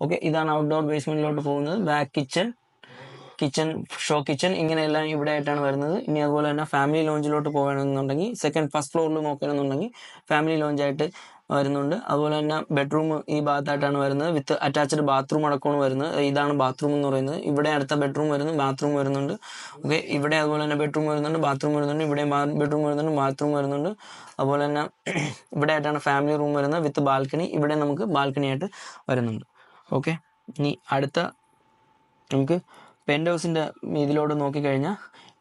ഓക്കെ, ഇതാണ് ഔട്ട്ഡോർ ബേസ്മെന്റിലോട്ട് പോകുന്നത്. ബാക്ക് കിച്ചൺ, ഷോ കിച്ചൺ ഇങ്ങനെയെല്ലാം ഇവിടെ ആയിട്ടാണ് വരുന്നത്. ഇനി അതുപോലെ തന്നെ ഫാമിലി ലോഞ്ചിലോട്ട് പോകണമെന്നുണ്ടെങ്കിൽ ഫസ്റ്റ് ഫ്ലോറിൽ നോക്കുകയാണെന്നുണ്ടെങ്കിൽ ഫാമിലി ലോഞ്ചായിട്ട് വരുന്നുണ്ട്. അതുപോലെ തന്നെ ബെഡ്റൂം ഈ ഭാഗത്തായിട്ടാണ് വരുന്നത്. വിത്ത് അറ്റാച്ച്ഡ് ബാത്റൂം അടക്കമാണ് വരുന്നത്. ഇതാണ് ബാത്റൂം എന്ന് പറയുന്നത്. ഇവിടെ അടുത്ത ബെഡ്റൂം വരുന്നു, ബാത്റൂം വരുന്നുണ്ട്. ഓക്കെ, ഇവിടെ അതുപോലെ തന്നെ ബെഡ്റൂം വരുന്നുണ്ട്, ബാത്റൂം വരുന്നുണ്ട്. ഇവിടെ ബെഡ്റൂം വരുന്നുണ്ട്, ബാത്റൂം വരുന്നുണ്ട്. അതുപോലെ തന്നെ ഇവിടെ ആയിട്ടാണ് ഫാമിലി റൂം വരുന്നത് വിത്ത് ബാൽക്കണി. ഇവിടെ നമുക്ക് ബാൽക്കണി ആയിട്ട് വരുന്നുണ്ട്. ഓക്കെ, ഇനി അടുത്ത നമുക്ക് പെൻറ്റ് ഹൗസിൻ്റെ ഇതിലോട്ട് നോക്കിക്കഴിഞ്ഞാൽ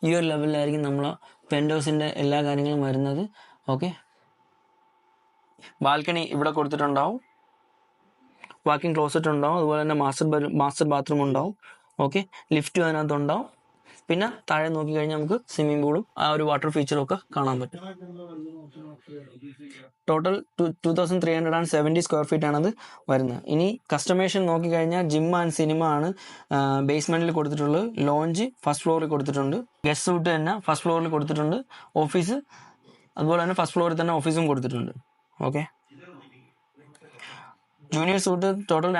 ഈ ഒരു ലെവലിലായിരിക്കും നമ്മൾ പെൻറ്റ് ഹൗസിൻ്റെ എല്ലാ കാര്യങ്ങളും വരുന്നത്. ഓക്കെ, ബാൽക്കണി ഇവിടെ കൊടുത്തിട്ടുണ്ടാവും. വാക്കിംഗ് ക്ലോസറ്റ് ഉണ്ടാവും. അതുപോലെ തന്നെ മാസ്റ്റർ ബാത്റൂം ഉണ്ടാവും. ഓക്കെ, ലിഫ്റ്റ് അതിനകത്ത് ഉണ്ടാവും. പിന്നെ താഴെ നോക്കിക്കഴിഞ്ഞാൽ നമുക്ക് സ്വിമ്മിംഗ് പൂളും ആ ഒരു വാട്ടർ ഫീച്ചറും ഒക്കെ കാണാൻ പറ്റും. ടോട്ടൽ 2370 സ്ക്വയർ ഫീറ്റ് ആണത് വരുന്നത്. ഇനി കസ്റ്റമൈസേഷൻ നോക്കിക്കഴിഞ്ഞാൽ ജിം ആൻഡ് സിനിമ ആണ് ബേസ്മെന്റിൽ കൊടുത്തിട്ടുള്ളത്. ലോഞ്ച് ഫസ്റ്റ് ഫ്ലോറിൽ കൊടുത്തിട്ടുണ്ട്. ഗസ്റ്റ് സൂട്ട് തന്നെ ഫസ്റ്റ് ഫ്ലോറിൽ കൊടുത്തിട്ടുണ്ട്. ഓഫീസ് അതുപോലെ തന്നെ ഫസ്റ്റ് ഫ്ലോറിൽ തന്നെ ഓഫീസും കൊടുത്തിട്ടുണ്ട്. Okay, junior suit total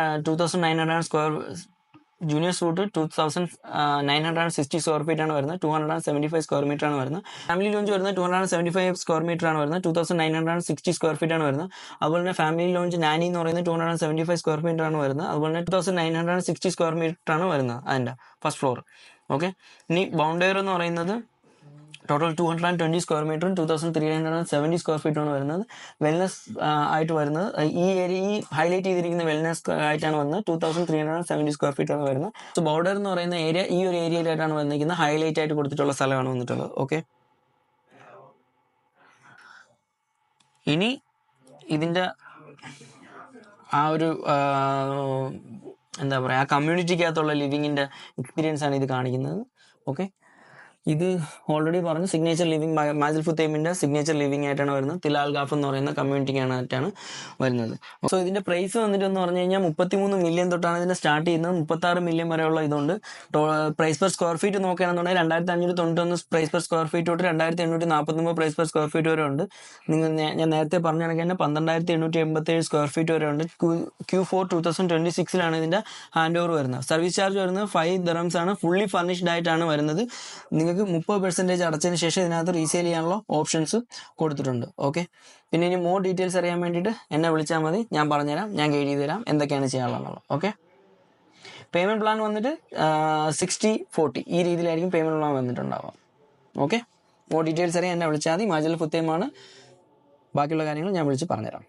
2960 square feet ആണ് വരുന്നത്. 275 സ്ക്വയർ മീറ്റർ ആണ് വരുന്നത്. ഫാമിലി ലോഞ്ച് വരുന്നത് 275 സ്ക്വയർ മീറ്റർ ആണ് വരുന്നത്. 2960 സ്ക്വയർ ഫീറ്റ് ആണ് വരുന്നത്. അതുപോലെ തന്നെ ഫാമിലി ലോഞ്ച് നാനി എന്ന് പറയുന്നത് 275 സ്ക്വയർ മീറ്റർ ആണ് വരുന്നത്. അതുപോലെ തന്നെ 2960 സ്ക്വയർ മീറ്റർ ആണ് വരുന്നത് അതിൻ്റെ ഫസ്റ്റ് ഫ്ലോർ. ഓക്കെ, ഇനി ബൗണ്ടറി എന്ന് പറയുന്നത് ടോട്ടൽ 220 സ്ക്വയർ മീറ്ററും 2370 സ്ക്വയർ ഫീറ്റുമാണ് വരുന്നത്. വെൽനസ് ആയിട്ട് വരുന്നത് ഈ ഹൈലൈറ്റ് ചെയ്തിരിക്കുന്ന വെൽനസ് ആയിട്ടാണ് വരുന്നത്. 2370 സ്ക്വയർ ഫീറ്റ് ആണ് വരുന്നത്. സോ ബോർഡർ എന്ന് പറയുന്ന ഏരിയ ഈ ഒരു ഏരിയയിലായിട്ടാണ് വന്നിരിക്കുന്നത്. ഹൈലൈറ്റ് ആയിട്ട് കൊടുത്തിട്ടുള്ള സ്ഥലമാണ് വന്നിട്ടുള്ളത്. ഓക്കെ, ഇനി ഇതിൻ്റെ ആ ഒരു എന്താ പറയുക, ആ കമ്മ്യൂണിറ്റിക്കകത്തുള്ള ലിവിങ്ങിൻ്റെ എക്സ്പീരിയൻസ് ആണ് ഇത് കാണിക്കുന്നത്. ഓക്കെ, ഇത് ഓൾറെഡി പറഞ്ഞു സിഗ്നേച്ചർ ലിവിംഗ് മാജിൽ ഫുത്തൈമിൻ്റെ സിഗ്നേച്ചർ ലിവിംഗ് ആയിട്ടാണ് വരുന്നത്. തിലാൽ ഗാഫ് എന്ന് പറയുന്ന കമ്മ്യൂണിറ്റിക്കായിട്ടാണ് വരുന്നത്. സോ ഇതിൻ്റെ പ്രൈസ് വന്നിട്ട് എന്ന് പറഞ്ഞു കഴിഞ്ഞാൽ 33 മില്യൺ തൊട്ടാണ് ഇതിൻ്റെ സ്റ്റാർട്ട് ചെയ്യുന്നത്. 36 മില്യൺ വരെയുള്ള ഇതുണ്ട്. പ്രൈസ് പെർ സ്ക്വയർ ഫീറ്റ് നോക്കുകയാണെന്നുണ്ടെങ്കിൽ 2591 പ്രൈസ് പെർ സ്ക്വയർ ഫീറ്റ് തൊട്ട് 2849 പ്രൈസ് പെർ സ്ക്വയർ ഫീറ്റ് വരെ ഉണ്ട്. ഞാൻ നേരത്തെ പറഞ്ഞ കണക്ക് തന്നെ 12887 സ്ക്വയർ ഫീറ്റ് വരെ ഉണ്ട്. Q4 2026 ഇതിൻ്റെ ഹാൻഡ് ഓവർ വരുന്നത്. സർവീസ് ചാർജ് വരുന്നത് 5 dirhams ആണ്. ഫുള്ളി ഫർണിഷ്ഡ് ആയിട്ടാണ് വരുന്നത്. നിങ്ങൾക്ക് 30% അടച്ചതിന് ശേഷം ഇതിനകത്ത് റീസെയിൽ ചെയ്യാനുള്ള ഓപ്ഷൻസ് കൊടുത്തിട്ടുണ്ട്. ഓക്കെ, പിന്നെ ഇനി മോർ ഡീറ്റെയിൽസ് അറിയാൻ വേണ്ടിയിട്ട് എന്നെ വിളിച്ചാൽ മതി. ഞാൻ പറഞ്ഞുതരാം, ഞാൻ ഗൈഡ് ചെയ്ത് തരാം എന്തൊക്കെയാണ് ചെയ്യാനുള്ളത്. ഓക്കെ, പേയ്മെൻറ്റ് പ്ലാൻ വന്നിട്ട് 60-40 ഈ രീതിയിലായിരിക്കും പേയ്മെൻറ്റ് പ്ലാൻ വന്നിട്ടുണ്ടാവുക. ഓക്കെ, മോർ ഡീറ്റെയിൽസ് അറിയാൻ എന്നെ വിളിച്ചാൽ മതി. മാജിൽ ഫുത്തൈമാണ്. ബാക്കിയുള്ള കാര്യങ്ങൾ ഞാൻ വിളിച്ച് പറഞ്ഞുതരാം.